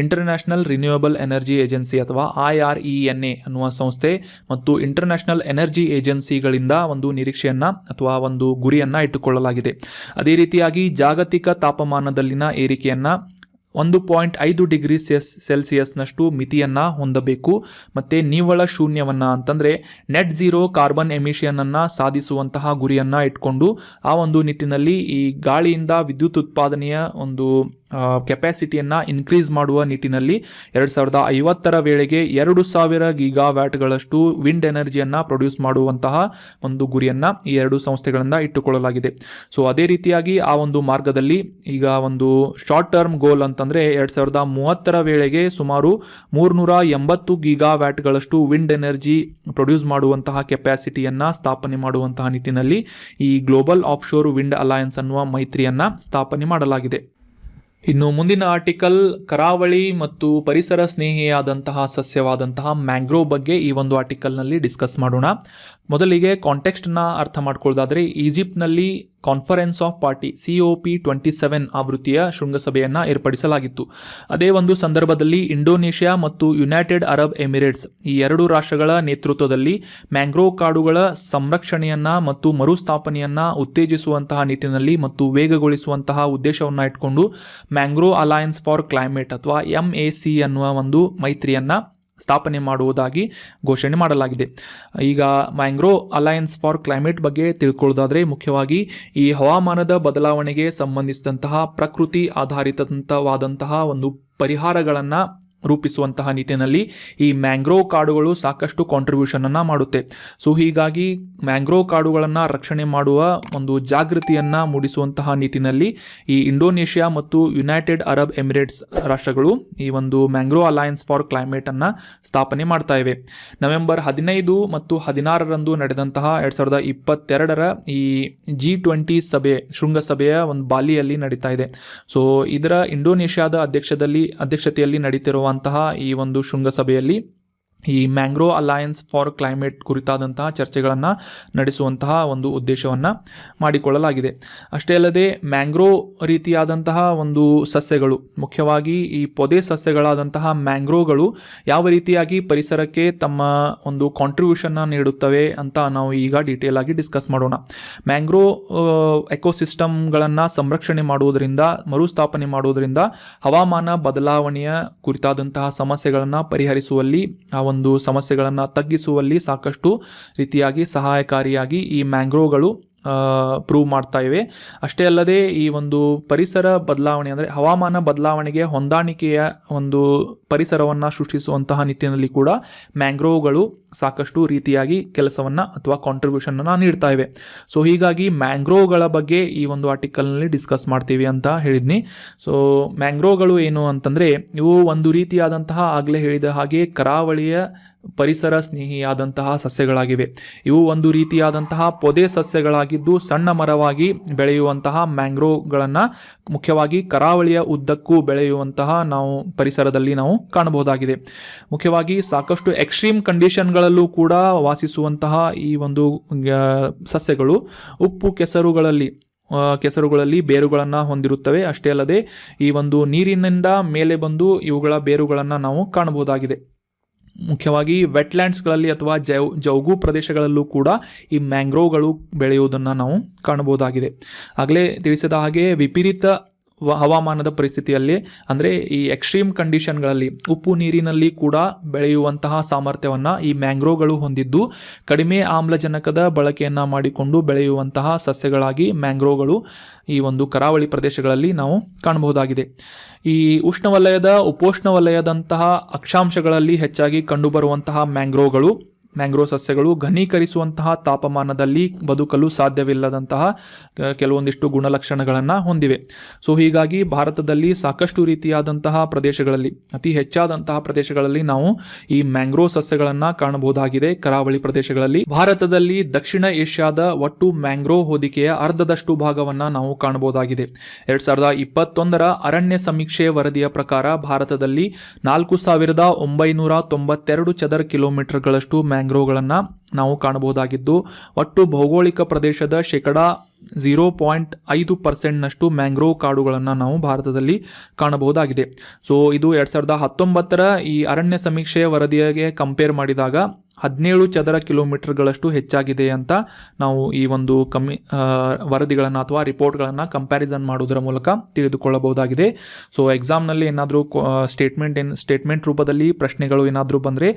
ಇಂಟರ್ನ್ಯಾಷನಲ್ ರಿನ್ಯೂಯಬಲ್ ಎನರ್ಜಿ ಏಜೆನ್ಸಿ ಅಥವಾ IRENA ಅನ್ನುವ ಸಂಸ್ಥೆ ಮತ್ತು ಇಂಟರ್ನ್ಯಾಷನಲ್ ಎನರ್ಜಿ ಏಜೆನ್ಸಿಗಳಿಂದ ಒಂದು ನಿರೀಕ್ಷೆಯನ್ನು ಅಥವಾ ಒಂದು ಗುರಿಯನ್ನು ಇಟ್ಟುಕೊಳ್ಳಲಾಗಿದೆ. ಅದೇ ರೀತಿಯಾಗಿ ಜಾಗತಿಕ ತಾಪಮಾನದಲ್ಲಿನ ಏರಿಕೆಯನ್ನು 1.5 ಡಿಗ್ರಿ ಸೆಲ್ಸಿಯಸ್ನಷ್ಟು ಮಿತಿಯನ್ನು ಹೊಂದಬೇಕು. ಮತ್ತು ನಿವ್ವಳ ಶೂನ್ಯವನ್ನು ಅಂತಂದರೆ ನೆಟ್ ಝೀರೋ ಕಾರ್ಬನ್ ಎಮಿಷನನ್ನು ಸಾಧಿಸುವಂತಹ ಗುರಿಯನ್ನು ಇಟ್ಕೊಂಡು ಆ ಒಂದು ನಿಟ್ಟಿನಲ್ಲಿ ಈ ಗಾಳಿಯಿಂದ ವಿದ್ಯುತ್ ಉತ್ಪಾದನೆಯ ಒಂದು ಕೆಪಾಸಿಟಿಯನ್ನು ಇನ್ಕ್ರೀಸ್ ಮಾಡುವ ನಿಟ್ಟಿನಲ್ಲಿ 2050 ವೇಳೆಗೆ 2000 ಗೀಗಾವ್ಯಾಟ್ಗಳಷ್ಟು ವಿಂಡ್ ಎನರ್ಜಿಯನ್ನು ಪ್ರೊಡ್ಯೂಸ್ ಮಾಡುವಂತಹ ಒಂದು ಗುರಿಯನ್ನು ಈ ಎರಡು ಸಂಸ್ಥೆಗಳಿಂದ ಇಟ್ಟುಕೊಳ್ಳಲಾಗಿದೆ. ಸೊ ಅದೇ ರೀತಿಯಾಗಿ ಆ ಒಂದು ಮಾರ್ಗದಲ್ಲಿ ಈಗ ಒಂದು ಶಾರ್ಟ್ ಟರ್ಮ್ ಗೋಲ್ ಅಂತಂದರೆ 2030 ವೇಳೆಗೆ ಸುಮಾರು 380 ಗೀಗಾವ್ಯಾಟ್ಗಳಷ್ಟು ವಿಂಡ್ ಎನರ್ಜಿ ಪ್ರೊಡ್ಯೂಸ್ ಮಾಡುವಂತಹ ಕೆಪಾಸಿಟಿಯನ್ನು ಸ್ಥಾಪನೆ ಮಾಡುವಂತಹ ನಿಟ್ಟಿನಲ್ಲಿ ಈ ಗ್ಲೋಬಲ್ ಆಫ್ಶೋರ್ ವಿಂಡ್ ಅಲಯನ್ಸ್ ಅನ್ನುವ ಮೈತ್ರಿಯನ್ನು ಸ್ಥಾಪನೆ ಮಾಡಲಾಗಿದೆ. ಇನ್ನು ಮುಂದಿನ ಆರ್ಟಿಕಲ್ ಕರಾವಳಿ ಮತ್ತು ಪರಿಸರ ಸ್ನೇಹಿಯಾದಂತಹ ಸಸ್ಯವಾದಂತಹ ಮ್ಯಾಂಗ್ರೋವ್ ಬಗ್ಗೆ ಈ ಒಂದು ಆರ್ಟಿಕಲ್ನಲ್ಲಿ ಡಿಸ್ಕಸ್ ಮಾಡೋಣ. ಮೊದಲಿಗೆ ಕಾಂಟೆಕ್ಸ್ಟ್ನ ಅರ್ಥ ಮಾಡ್ಕೊಳ್ಳೋದಾದರೆ ಈಜಿಪ್ಟ್ನಲ್ಲಿ ಕಾನ್ಫರೆನ್ಸ್ ಆಫ್ ಪಾರ್ಟಿ COP27 ಆವೃತ್ತಿಯ ಶೃಂಗಸಭೆಯನ್ನು ಏರ್ಪಡಿಸಲಾಗಿತ್ತು. ಅದೇ ಒಂದು ಸಂದರ್ಭದಲ್ಲಿ ಇಂಡೋನೇಷ್ಯಾ ಮತ್ತು ಯುನೈಟೆಡ್ ಅರಬ್ ಎಮಿರೇಟ್ಸ್ ಈ ಎರಡು ರಾಷ್ಟ್ರಗಳ ನೇತೃತ್ವದಲ್ಲಿ ಮ್ಯಾಂಗ್ರೋವ್ ಕಾಡುಗಳ ಸಂರಕ್ಷಣೆಯನ್ನು ಮತ್ತು ಮರುಸ್ಥಾಪನೆಯನ್ನು ಉತ್ತೇಜಿಸುವಂತಹ ನಿಟ್ಟಿನಲ್ಲಿ ಮತ್ತು ವೇಗಗೊಳಿಸುವಂತಹ ಉದ್ದೇಶವನ್ನು ಇಟ್ಕೊಂಡು ಮ್ಯಾಂಗ್ರೋವ್ ಅಲಯನ್ಸ್ ಫಾರ್ ಕ್ಲೈಮೇಟ್ ಅಥವಾ MAC ಅನ್ನುವ ಒಂದು ಮೈತ್ರಿಯನ್ನು ಸ್ಥಾಪನೆ ಮಾಡುವುದಾಗಿ ಘೋಷಣೆ ಮಾಡಲಾಗಿದೆ. ಈಗ ಮ್ಯಾಂಗ್ರೋವ್ ಅಲಯನ್ಸ್ ಫಾರ್ ಕ್ಲೈಮೇಟ್ ಬಗ್ಗೆ ತಿಳ್ಕೊಳ್ಳೋದಾದರೆ ಮುಖ್ಯವಾಗಿ ಈ ಹವಾಮಾನದ ಬದಲಾವಣೆಗೆ ಸಂಬಂಧಿಸಿದಂತಹ ಪ್ರಕೃತಿ ಆಧಾರಿತವಾದಂತಹ ಒಂದು ಪರಿಹಾರಗಳನ್ನು ರೂಪಿಸುವಂತಹ ನಿಟ್ಟಿನಲ್ಲಿ ಈ ಮ್ಯಾಂಗ್ರೋವ್ ಕಾಡುಗಳು ಸಾಕಷ್ಟು ಕಾಂಟ್ರಿಬ್ಯೂಷನನ್ನು ಮಾಡುತ್ತೆ. ಸೊ ಹೀಗಾಗಿ ಮ್ಯಾಂಗ್ರೋವ್ ಕಾಡುಗಳನ್ನು ರಕ್ಷಣೆ ಮಾಡುವ ಒಂದು ಜಾಗೃತಿಯನ್ನು ಮೂಡಿಸುವಂತಹ ನಿಟ್ಟಿನಲ್ಲಿ ಈ ಇಂಡೋನೇಷ್ಯಾ ಮತ್ತು ಯುನೈಟೆಡ್ ಅರಬ್ ಎಮಿರೇಟ್ಸ್ ರಾಷ್ಟ್ರಗಳು ಈ ಒಂದು ಮ್ಯಾಂಗ್ರೋವ್ ಅಲಯನ್ಸ್ ಫಾರ್ ಕ್ಲೈಮೇಟನ್ನು ಸ್ಥಾಪನೆ ಮಾಡ್ತಾ ಇವೆ. ನವೆಂಬರ್ 15 ಮತ್ತು 16ರಂದು ನಡೆದಂತಹ 2022 ಈ G20 ಶೃಂಗಸಭೆಯ ಒಂದು ಬಾಲಿಯಲ್ಲಿ ನಡೀತಾ ಇದೆ. ಸೊ ಇದರ ಇಂಡೋನೇಷ್ಯಾದ ಅಧ್ಯಕ್ಷತೆಯಲ್ಲಿ ನಡೀತಿರುವ ಈ ಒಂದು ಶೃಂಗಸಭೆಯಲ್ಲಿ ಈ ಮ್ಯಾಂಗ್ರೋವ್ ಅಲಯನ್ಸ್ ಫಾರ್ ಕ್ಲೈಮೇಟ್ ಕುರಿತಾದಂತಹ ಚರ್ಚೆಗಳನ್ನು ನಡೆಸುವಂತಹ ಒಂದು ಉದ್ದೇಶವನ್ನು ಮಾಡಿಕೊಳ್ಳಲಾಗಿದೆ. ಅಷ್ಟೇ ಅಲ್ಲದೆ ಮ್ಯಾಂಗ್ರೋವ್ ರೀತಿಯಾದಂತಹ ಒಂದು ಸಸ್ಯಗಳು, ಮುಖ್ಯವಾಗಿ ಈ ಪೊದೆ ಸಸ್ಯಗಳಾದಂತಹ ಮ್ಯಾಂಗ್ರೋವ್ಗಳು ಯಾವ ರೀತಿಯಾಗಿ ಪರಿಸರಕ್ಕೆ ತಮ್ಮ ಒಂದು ಕಾಂಟ್ರಿಬ್ಯೂಷನ್ನ ನೀಡುತ್ತವೆ ಅಂತ ನಾವು ಈಗ ಡೀಟೇಲ್ ಆಗಿ ಡಿಸ್ಕಸ್ ಮಾಡೋಣ. ಮ್ಯಾಂಗ್ರೋವ್ ಎಕೋಸಿಸ್ಟಮ್ಗಳನ್ನು ಸಂರಕ್ಷಣೆ ಮಾಡುವುದರಿಂದ, ಮರುಸ್ಥಾಪನೆ ಮಾಡುವುದರಿಂದ ಹವಾಮಾನ ಬದಲಾವಣೆಯ ಕುರಿತಾದಂತಹ ಸಮಸ್ಯೆಗಳನ್ನು ಪರಿಹರಿಸುವಲ್ಲಿ, ಆ ಒಂದು ಸಮಸ್ಯೆಗಳನ್ನು ತಗ್ಗಿಸುವಲ್ಲಿ ಸಾಕಷ್ಟು ರೀತಿಯಾಗಿ ಸಹಾಯಕಾರಿಯಾಗಿ ಈ ಮ್ಯಾಂಗ್ರೋವ್ಗಳು ಪ್ರೂವ್ ಮಾಡ್ತಾ ಇವೆ. ಅಷ್ಟೇ ಅಲ್ಲದೆ ಈ ಒಂದು ಪರಿಸರ ಬದಲಾವಣೆ ಅಂದರೆ ಹವಾಮಾನ ಬದಲಾವಣೆಗೆ ಹೊಂದಾಣಿಕೆಯ ಒಂದು ಪರಿಸರವನ್ನು ಸೃಷ್ಟಿಸುವಂತಹ ನಿಟ್ಟಿನಲ್ಲಿ ಕೂಡ ಮ್ಯಾಂಗ್ರೋವ್ಗಳು ಸಾಕಷ್ಟು ರೀತಿಯಾಗಿ ಕೆಲಸವನ್ನು ಅಥವಾ ಕಾಂಟ್ರಿಬ್ಯೂಷನನ್ನು ನೀಡ್ತಾ ಇವೆ. ಸೊ ಹೀಗಾಗಿ ಮ್ಯಾಂಗ್ರೋವ್ಗಳ ಬಗ್ಗೆ ಈ ಒಂದು ಆರ್ಟಿಕಲ್ನಲ್ಲಿ ಡಿಸ್ಕಸ್ ಮಾಡ್ತೀವಿ ಅಂತ ಹೇಳಿದ್ನಿ. ಸೊ ಮ್ಯಾಂಗ್ರೋವ್ಗಳು ಏನು ಅಂತಂದರೆ ಇವು ಒಂದು ರೀತಿಯಾದಂತಹ ಆಗಲೇ ಹೇಳಿದ ಹಾಗೆ ಕರಾವಳಿಯ ಪರಿಸರ ಸ್ನೇಹಿಯಾದಂತಹ ಸಸ್ಯಗಳಾಗಿವೆ. ಇವು ಒಂದು ರೀತಿಯಾದಂತಹ ಪೊದೆ ಸಸ್ಯಗಳಾಗಿದ್ದು ಸಣ್ಣ ಮರವಾಗಿ ಬೆಳೆಯುವಂತಹ ಮ್ಯಾಂಗ್ರೋವ್ಗಳನ್ನು ಮುಖ್ಯವಾಗಿ ಕರಾವಳಿಯ ಉದ್ದಕ್ಕೂ ಬೆಳೆಯುವಂತಹ ನಾವು ಪರಿಸರದಲ್ಲಿ ನಾವು ಕಾಣಬಹುದಾಗಿದೆ. ಮುಖ್ಯವಾಗಿ ಸಾಕಷ್ಟು ಎಕ್ಸ್ಟ್ರೀಮ್ ಕಂಡೀಷನ್ಗಳಲ್ಲೂ ಕೂಡ ವಾಸಿಸುವಂತಹ ಈ ಒಂದು ಸಸ್ಯಗಳು ಉಪ್ಪು ಕೆಸರುಗಳಲ್ಲಿ ಬೇರುಗಳನ್ನು ಹೊಂದಿರುತ್ತವೆ. ಅಷ್ಟೇ ಅಲ್ಲದೆ ಈ ಒಂದು ನೀರಿನಿಂದ ಮೇಲೆ ಬಂದು ಇವುಗಳ ಬೇರುಗಳನ್ನು ನಾವು ಕಾಣಬಹುದಾಗಿದೆ. ಮುಖ್ಯವಾಗಿ ವೆಟ್ಲ್ಯಾಂಡ್ಸ್ಗಳಲ್ಲಿ ಅಥವಾ ಜೌಗು ಪ್ರದೇಶಗಳಲ್ಲೂ ಕೂಡ ಈ ಮ್ಯಾಂಗ್ರೋವ್ಗಳು ಬೆಳೆಯುವುದನ್ನು ನಾವು ಕಾಣಬಹುದಾಗಿದೆ. ಆಗಲೇ ತಿಳಿಸಿದ ಹಾಗೆ ವಿಪರೀತ ಹವಾಮಾನದ ಪರಿಸ್ಥಿತಿಯಲ್ಲಿ ಅಂದರೆ ಈ ಎಕ್ಸ್ಟ್ರೀಮ್ ಕಂಡೀಷನ್ಗಳಲ್ಲಿ ಉಪ್ಪು ನೀರಿನಲ್ಲಿ ಕೂಡ ಬೆಳೆಯುವಂತಹ ಸಾಮರ್ಥ್ಯವನ್ನು ಈ ಮ್ಯಾಂಗ್ರೋವ್ಗಳು ಹೊಂದಿದ್ದು ಕಡಿಮೆ ಆಮ್ಲಜನಕದ ಬಳಕೆಯನ್ನು ಮಾಡಿಕೊಂಡು ಬೆಳೆಯುವಂತಹ ಸಸ್ಯಗಳಾಗಿ ಮ್ಯಾಂಗ್ರೋವ್ಗಳು ಈ ಒಂದು ಕರಾವಳಿ ಪ್ರದೇಶಗಳಲ್ಲಿ ನಾವು ಕಾಣಬಹುದಾಗಿದೆ. ಈ ಉಷ್ಣವಲಯದ ಉಪೋಷ್ಣವಲಯದಂತಹ ಅಕ್ಷಾಂಶಗಳಲ್ಲಿ ಹೆಚ್ಚಾಗಿ ಕಂಡುಬರುವಂತಹ ಮ್ಯಾಂಗ್ರೋವ್ ಸಸ್ಯಗಳು ಘನೀಕರಿಸುವಂತಹ ತಾಪಮಾನದಲ್ಲಿ ಬದುಕಲು ಸಾಧ್ಯವಿಲ್ಲದಂತಹ ಕೆಲವೊಂದಿಷ್ಟು ಗುಣಲಕ್ಷಣಗಳನ್ನು ಹೊಂದಿವೆ. ಸೊ ಹೀಗಾಗಿ ಭಾರತದಲ್ಲಿ ಸಾಕಷ್ಟು ರೀತಿಯಾದಂತಹ ಪ್ರದೇಶಗಳಲ್ಲಿ, ಅತಿ ಹೆಚ್ಚಾದಂತಹ ಪ್ರದೇಶಗಳಲ್ಲಿ ನಾವು ಈ ಮ್ಯಾಂಗ್ರೋವ್ ಸಸ್ಯಗಳನ್ನು ಕಾಣಬಹುದಾಗಿದೆ. ಕರಾವಳಿ ಪ್ರದೇಶಗಳಲ್ಲಿ ಭಾರತದಲ್ಲಿ ದಕ್ಷಿಣ ಏಷ್ಯಾದ ಒಟ್ಟು ಮ್ಯಾಂಗ್ರೋವ್ ಹೊದಿಕೆಯ ಅರ್ಧದಷ್ಟು ಭಾಗವನ್ನು ನಾವು ಕಾಣಬಹುದಾಗಿದೆ. 2021 ಅರಣ್ಯ ಸಮೀಕ್ಷೆ ವರದಿಯ ಪ್ರಕಾರ ಭಾರತದಲ್ಲಿ 4992 ಚದರ ಕಿಲೋಮೀಟರ್ಗಳಷ್ಟು ಮ್ಯಾಂಗ್ರೋವ್ಗಳನ್ನು ನಾವು ಕಾಣಬಹುದಾಗಿದ್ದು ಒಟ್ಟು ಭೌಗೋಳಿಕ ಪ್ರದೇಶದ 0.5% ಮ್ಯಾಂಗ್ರೋವ್ ಕಾಡುಗಳನ್ನು ನಾವು ಭಾರತದಲ್ಲಿ ಕಾಣಬಹುದಾಗಿದೆ. ಸೊ ಇದು 2019 ಈ ಅರಣ್ಯ ಸಮೀಕ್ಷೆಯ ವರದಿಗೆ ಕಂಪೇರ್ ಮಾಡಿದಾಗ 17 ಚದರ ಕಿಲೋಮೀಟರ್ಗಳಷ್ಟು ಹೆಚ್ಚಾಗಿದೆ ಅಂತ ನಾವು ಈ ಒಂದು ವರದಿಗಳನ್ನು ಅಥವಾ ರಿಪೋರ್ಟ್ಗಳನ್ನು ಕಂಪ್ಯಾರಿಸನ್ ಮಾಡೋದರ ಮೂಲಕ ತಿಳಿದುಕೊಳ್ಳಬಹುದಾಗಿದೆ. ಸೊ ಎಕ್ಸಾಮ್ನಲ್ಲಿ ಏನಾದರೂ ಸ್ಟೇಟ್ಮೆಂಟ್ ರೂಪದಲ್ಲಿ ಪ್ರಶ್ನೆಗಳು ಏನಾದರೂ ಬಂದರೆ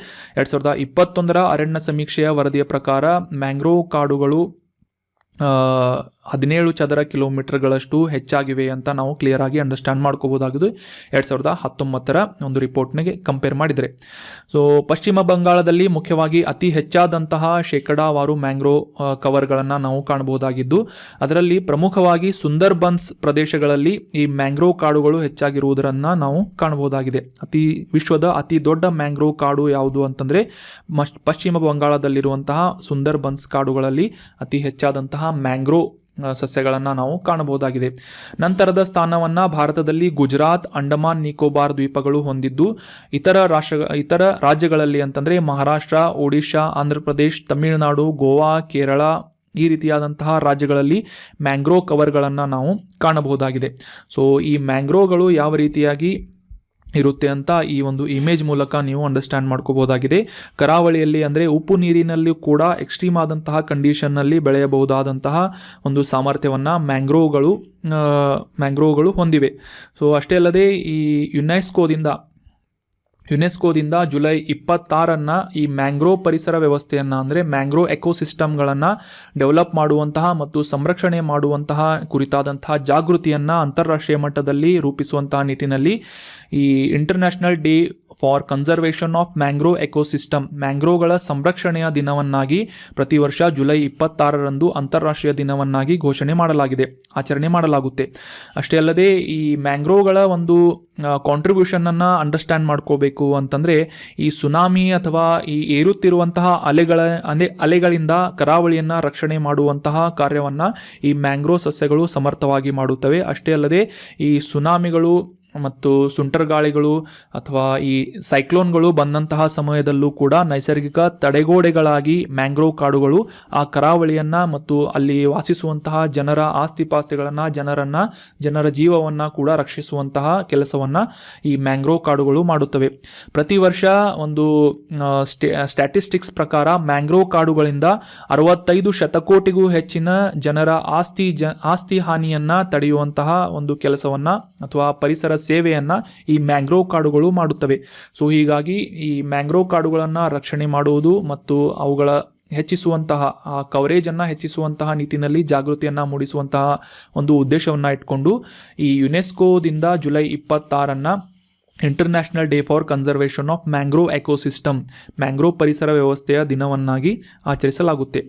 2021 ಅರಣ್ಯ ಸಮೀಕ್ಷೆಯ ವರದಿಯ ಪ್ರಕಾರ ಮ್ಯಾಂಗ್ರೋವ್ ಕಾಡುಗಳು 17 ಚದರ ಕಿಲೋಮೀಟರ್ಗಳಷ್ಟು ಹೆಚ್ಚಾಗಿವೆ ಅಂತ ನಾವು ಕ್ಲಿಯರ್ ಆಗಿ ಅಂಡರ್ಸ್ಟ್ಯಾಂಡ್ ಮಾಡ್ಕೋಬೋದಾಗಿದೆ 2019 ಒಂದು ರಿಪೋರ್ಟ್ನಿಗೆ ಕಂಪೇರ್ ಮಾಡಿದರೆ. ಸೊ ಪಶ್ಚಿಮ ಬಂಗಾಳದಲ್ಲಿ ಮುಖ್ಯವಾಗಿ ಅತಿ ಹೆಚ್ಚಾದಂತಹ ಶೇಕಡಾವಾರು ಮ್ಯಾಂಗ್ರೋವ್ ಕವರ್ಗಳನ್ನು ನಾವು ಕಾಣಬಹುದಾಗಿದ್ದು, ಅದರಲ್ಲಿ ಪ್ರಮುಖವಾಗಿ ಸುಂದರ್ಬನ್ಸ್ ಪ್ರದೇಶಗಳಲ್ಲಿ ಈ ಮ್ಯಾಂಗ್ರೋವ್ ಕಾಡುಗಳು ಹೆಚ್ಚಾಗಿರುವುದನ್ನು ನಾವು ಕಾಣಬಹುದಾಗಿದೆ. ವಿಶ್ವದ ಅತಿ ದೊಡ್ಡ ಮ್ಯಾಂಗ್ರೋವ್ ಕಾಡು ಯಾವುದು ಅಂತಂದರೆ ಪಶ್ಚಿಮ ಬಂಗಾಳದಲ್ಲಿರುವಂತಹ ಸುಂದರ್ಬನ್ಸ್ ಕಾಡುಗಳಲ್ಲಿ ಅತಿ ಹೆಚ್ಚಾದಂತಹ ಮ್ಯಾಂಗ್ರೋವ್ ಸಸ್ಯಗಳನ್ನು ನಾವು ಕಾಣಬಹುದಾಗಿದೆ. ನಂತರದ ಸ್ಥಾನವನ್ನು ಭಾರತದಲ್ಲಿ ಗುಜರಾತ್, ಅಂಡಮಾನ್ ನಿಕೋಬಾರ್ ದ್ವೀಪಗಳು ಹೊಂದಿದ್ದು, ಇತರ ರಾಜ್ಯಗಳಲ್ಲಿ ಅಂತಂದರೆ ಮಹಾರಾಷ್ಟ್ರ, ಒಡಿಶಾ, ಆಂಧ್ರ ಪ್ರದೇಶ್, ತಮಿಳುನಾಡು, ಗೋವಾ, ಕೇರಳ ಈ ರೀತಿಯಾದಂತಹ ರಾಜ್ಯಗಳಲ್ಲಿ ಮ್ಯಾಂಗ್ರೋವ್ ಕವರ್ಗಳನ್ನು ನಾವು ಕಾಣಬಹುದಾಗಿದೆ. ಸೊ ಈ ಮ್ಯಾಂಗ್ರೋವ್ಗಳು ಯಾವ ರೀತಿಯಾಗಿ ಇರುತ್ತೆ ಅಂತ ಈ ಒಂದು ಇಮೇಜ್ ಮೂಲಕ ನೀವು ಅಂಡರ್ಸ್ಟ್ಯಾಂಡ್ ಮಾಡ್ಕೋಬಹುದಾಗಿದೆ. ಕರಾವಳಿಯಲ್ಲಿ ಅಂದರೆ ಉಪ್ಪು ನೀರಿನಲ್ಲಿ ಕೂಡ ಎಕ್ಸ್ಟ್ರೀಮ್ ಆದಂತಹ ಕಂಡೀಷನ್ನಲ್ಲಿ ಬೆಳೆಯಬಹುದಾದಂತಹ ಒಂದು ಸಾಮರ್ಥ್ಯವನ್ನು ಮ್ಯಾಂಗ್ರೋವ್ಗಳು ಹೊಂದಿವೆ. ಸೊ ಅಷ್ಟೇ ಅಲ್ಲದೆ ಈ ಯುನೆಸ್ಕೋದಿಂದ ಜುಲೈ 26 ಈ ಮ್ಯಾಂಗ್ರೋವ್ ಪರಿಸರ ವ್ಯವಸ್ಥೆಯನ್ನು ಅಂದರೆ ಮ್ಯಾಂಗ್ರೋವ್ ಎಕೋಸಿಸ್ಟಮ್ಗಳನ್ನು ಡೆವಲಪ್ ಮಾಡುವಂತಹ ಮತ್ತು ಸಂರಕ್ಷಣೆ ಮಾಡುವಂತಹ ಕುರಿತಾದಂತಹ ಜಾಗೃತಿಯನ್ನು ಅಂತಾರಾಷ್ಟ್ರೀಯ ಮಟ್ಟದಲ್ಲಿ ರೂಪಿಸುವಂತಹ ನಿಟ್ಟಿನಲ್ಲಿ ಈ international day for conservation of mangrove ecosystem ಮ್ಯಾಂಗ್ರೋವ್ಗಳ ಸಂರಕ್ಷಣೆಯ ದಿನವನ್ನಾಗಿ ಪ್ರತಿ ವರ್ಷ ಜುಲೈ 26 ಅಂತಾರಾಷ್ಟ್ರೀಯ ದಿನವನ್ನಾಗಿ ಆಚರಣೆ ಮಾಡಲಾಗುತ್ತೆ. ಅಷ್ಟೇ ಅಲ್ಲದೆ ಈ ಮ್ಯಾಂಗ್ರೋವ್ಗಳ ಒಂದು ಕಾಂಟ್ರಿಬ್ಯೂಷನನ್ನು ಅಂಡರ್ಸ್ಟ್ಯಾಂಡ್ ಮಾಡ್ಕೋಬೇಕು ಅಂತಂದರೆ ಈ ಸುನಾಮಿ ಅಥವಾ ಈ ಏರುತ್ತಿರುವಂತಹ ಅಲೆಗಳಿಂದ ಕರಾವಳಿಯನ್ನು ರಕ್ಷಣೆ ಮಾಡುವಂತಹ ಕಾರ್ಯವನ್ನು ಈ ಮ್ಯಾಂಗ್ರೋವ್ ಸಸ್ಯಗಳು ಸಮರ್ಥವಾಗಿ ಮಾಡುತ್ತವೆ. ಅಷ್ಟೇ ಅಲ್ಲದೆ ಈ ಸುನಾಮಿಗಳು ಮತ್ತು ಸುಂಟರಗಾಳಿಗಳು ಅಥವಾ ಈ ಸೈಕ್ಲೋನ್ಗಳು ಬಂದಂತಹ ಸಮಯದಲ್ಲೂ ಕೂಡ ನೈಸರ್ಗಿಕ ತಡೆಗೋಡೆಗಳಾಗಿ ಮ್ಯಾಂಗ್ರೋವ್ ಕಾಡುಗಳು ಆ ಕರಾವಳಿಯನ್ನು ಮತ್ತು ಅಲ್ಲಿ ವಾಸಿಸುವಂತಹ ಜನರ ಆಸ್ತಿಪಾಸ್ತಿಗಳನ್ನು ಜನರ ಜೀವವನ್ನು ಕೂಡ ರಕ್ಷಿಸುವಂತಹ ಕೆಲಸವನ್ನು ಈ ಮ್ಯಾಂಗ್ರೋವ್ ಕಾಡುಗಳು ಮಾಡುತ್ತವೆ. ಪ್ರತಿ ವರ್ಷ ಒಂದು ಸ್ಟ್ಯಾಟಿಸ್ಟಿಕ್ಸ್ ಪ್ರಕಾರ ಮ್ಯಾಂಗ್ರೋವ್ ಕಾಡುಗಳಿಂದ 65 ಶತಕೋಟಿಗೂ ಹೆಚ್ಚಿನ ಜನರ ಆಸ್ತಿ ಹಾನಿಯನ್ನು ತಡೆಯುವಂತಹ ಒಂದು ಕೆಲಸವನ್ನು ಅಥವಾ ಪರಿಸರ ಸೇವೆಯನ್ನು ಈ ಮ್ಯಾಂಗ್ರೋವ್ ಕಾಡುಗಳು ಮಾಡುತ್ತವೆ. ಸೊ ಹೀಗಾಗಿ ಈ ಮ್ಯಾಂಗ್ರೋವ್ ಕಾಡುಗಳನ್ನು ರಕ್ಷಣೆ ಮಾಡುವುದು ಮತ್ತು ಅವುಗಳ ಹೆಚ್ಚಿಸುವಂತಹ ಕವರೇಜನ್ನು ಹೆಚ್ಚಿಸುವಂತಹ ನಿಟ್ಟಿನಲ್ಲಿ ಜಾಗೃತಿಯನ್ನು ಮೂಡಿಸುವಂತಹ ಒಂದು ಉದ್ದೇಶವನ್ನು ಇಟ್ಕೊಂಡು ಈ ಯುನೆಸ್ಕೋದಿಂದ July 26 international day for conservation of mangrove ecosystem mangrove ಪರಿಸರ ವ್ಯವಸ್ಥೆಯ ದಿನವನ್ನಾಗಿ ಆಚರಿಸಲಾಗುತ್ತೆ.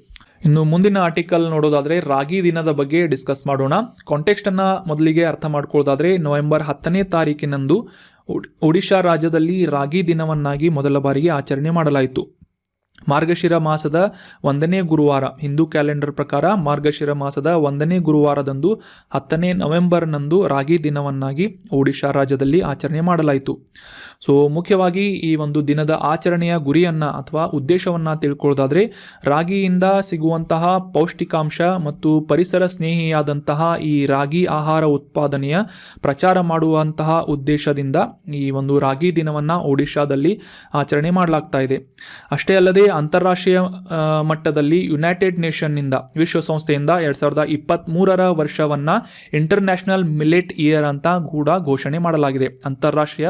ಇನ್ನು ಮುಂದಿನ ಆರ್ಟಿಕಲ್ ನೋಡೋದಾದರೆ ರಾಗಿ ದಿನದ ಬಗ್ಗೆ ಡಿಸ್ಕಸ್ ಮಾಡೋಣ. ಕಾಂಟೆಕ್ಸ್ಟನ್ನು ಮೊದಲಿಗೆ ಅರ್ಥ ಮಾಡ್ಕೊಳ್ಳೋದಾದರೆ ನವೆಂಬರ್ 10 ಒಡಿಶಾ ರಾಜ್ಯದಲ್ಲಿ ರಾಗಿ ದಿನವನ್ನಾಗಿ ಮೊದಲ ಬಾರಿಗೆ ಆಚರಣೆ ಮಾಡಲಾಯಿತು. ಮಾರ್ಗಶಿರ ಮಾಸದ 1ನೇ ಗುರುವಾರ ಹಿಂದೂ ಕ್ಯಾಲೆಂಡರ್ ಪ್ರಕಾರ ಮಾರ್ಗಶಿರ ಮಾಸದ 1ನೇ ಗುರುವಾರದಂದು 10 ನವೆಂಬರ್ನಂದು ರಾಗಿ ದಿನವನ್ನಾಗಿ ಒಡಿಶಾ ರಾಜ್ಯದಲ್ಲಿ ಆಚರಣೆ ಮಾಡಲಾಯಿತು. ಸೊ ಮುಖ್ಯವಾಗಿ ಈ ಒಂದು ದಿನದ ಆಚರಣೆಯ ಗುರಿಯನ್ನು ಅಥವಾ ಉದ್ದೇಶವನ್ನು ತಿಳ್ಕೊಳ್ಳೋದಾದರೆ ರಾಗಿಯಿಂದ ಸಿಗುವಂತಹ ಪೌಷ್ಟಿಕಾಂಶ ಮತ್ತು ಪರಿಸರ ಸ್ನೇಹಿಯಾದಂತಹ ಈ ರಾಗಿ ಆಹಾರ ಉತ್ಪಾದನೆಯ ಪ್ರಚಾರ ಮಾಡುವಂತಹ ಉದ್ದೇಶದಿಂದ ಈ ಒಂದು ರಾಗಿ ದಿನವನ್ನು ಒಡಿಶಾದಲ್ಲಿ ಆಚರಣೆ ಮಾಡಲಾಗ್ತಾ ಇದೆ. ಅಷ್ಟೇ ಅಲ್ಲದೆ ಅಂತಾರಾಷ್ಟ್ರೀಯ ಮಟ್ಟದಲ್ಲಿ ಯುನೈಟೆಡ್ ನೇಷನ್ನಿಂದ ವಿಶ್ವಸಂಸ್ಥೆಯಿಂದ 2023 ವರ್ಷವನ್ನು ಇಂಟರ್ನ್ಯಾಷನಲ್ ಮಿಲೆಟ್ ಇಯರ್ ಅಂತ ಕೂಡ ಘೋಷಣೆ ಮಾಡಲಾಗಿದೆ. ಅಂತಾರಾಷ್ಟ್ರೀಯ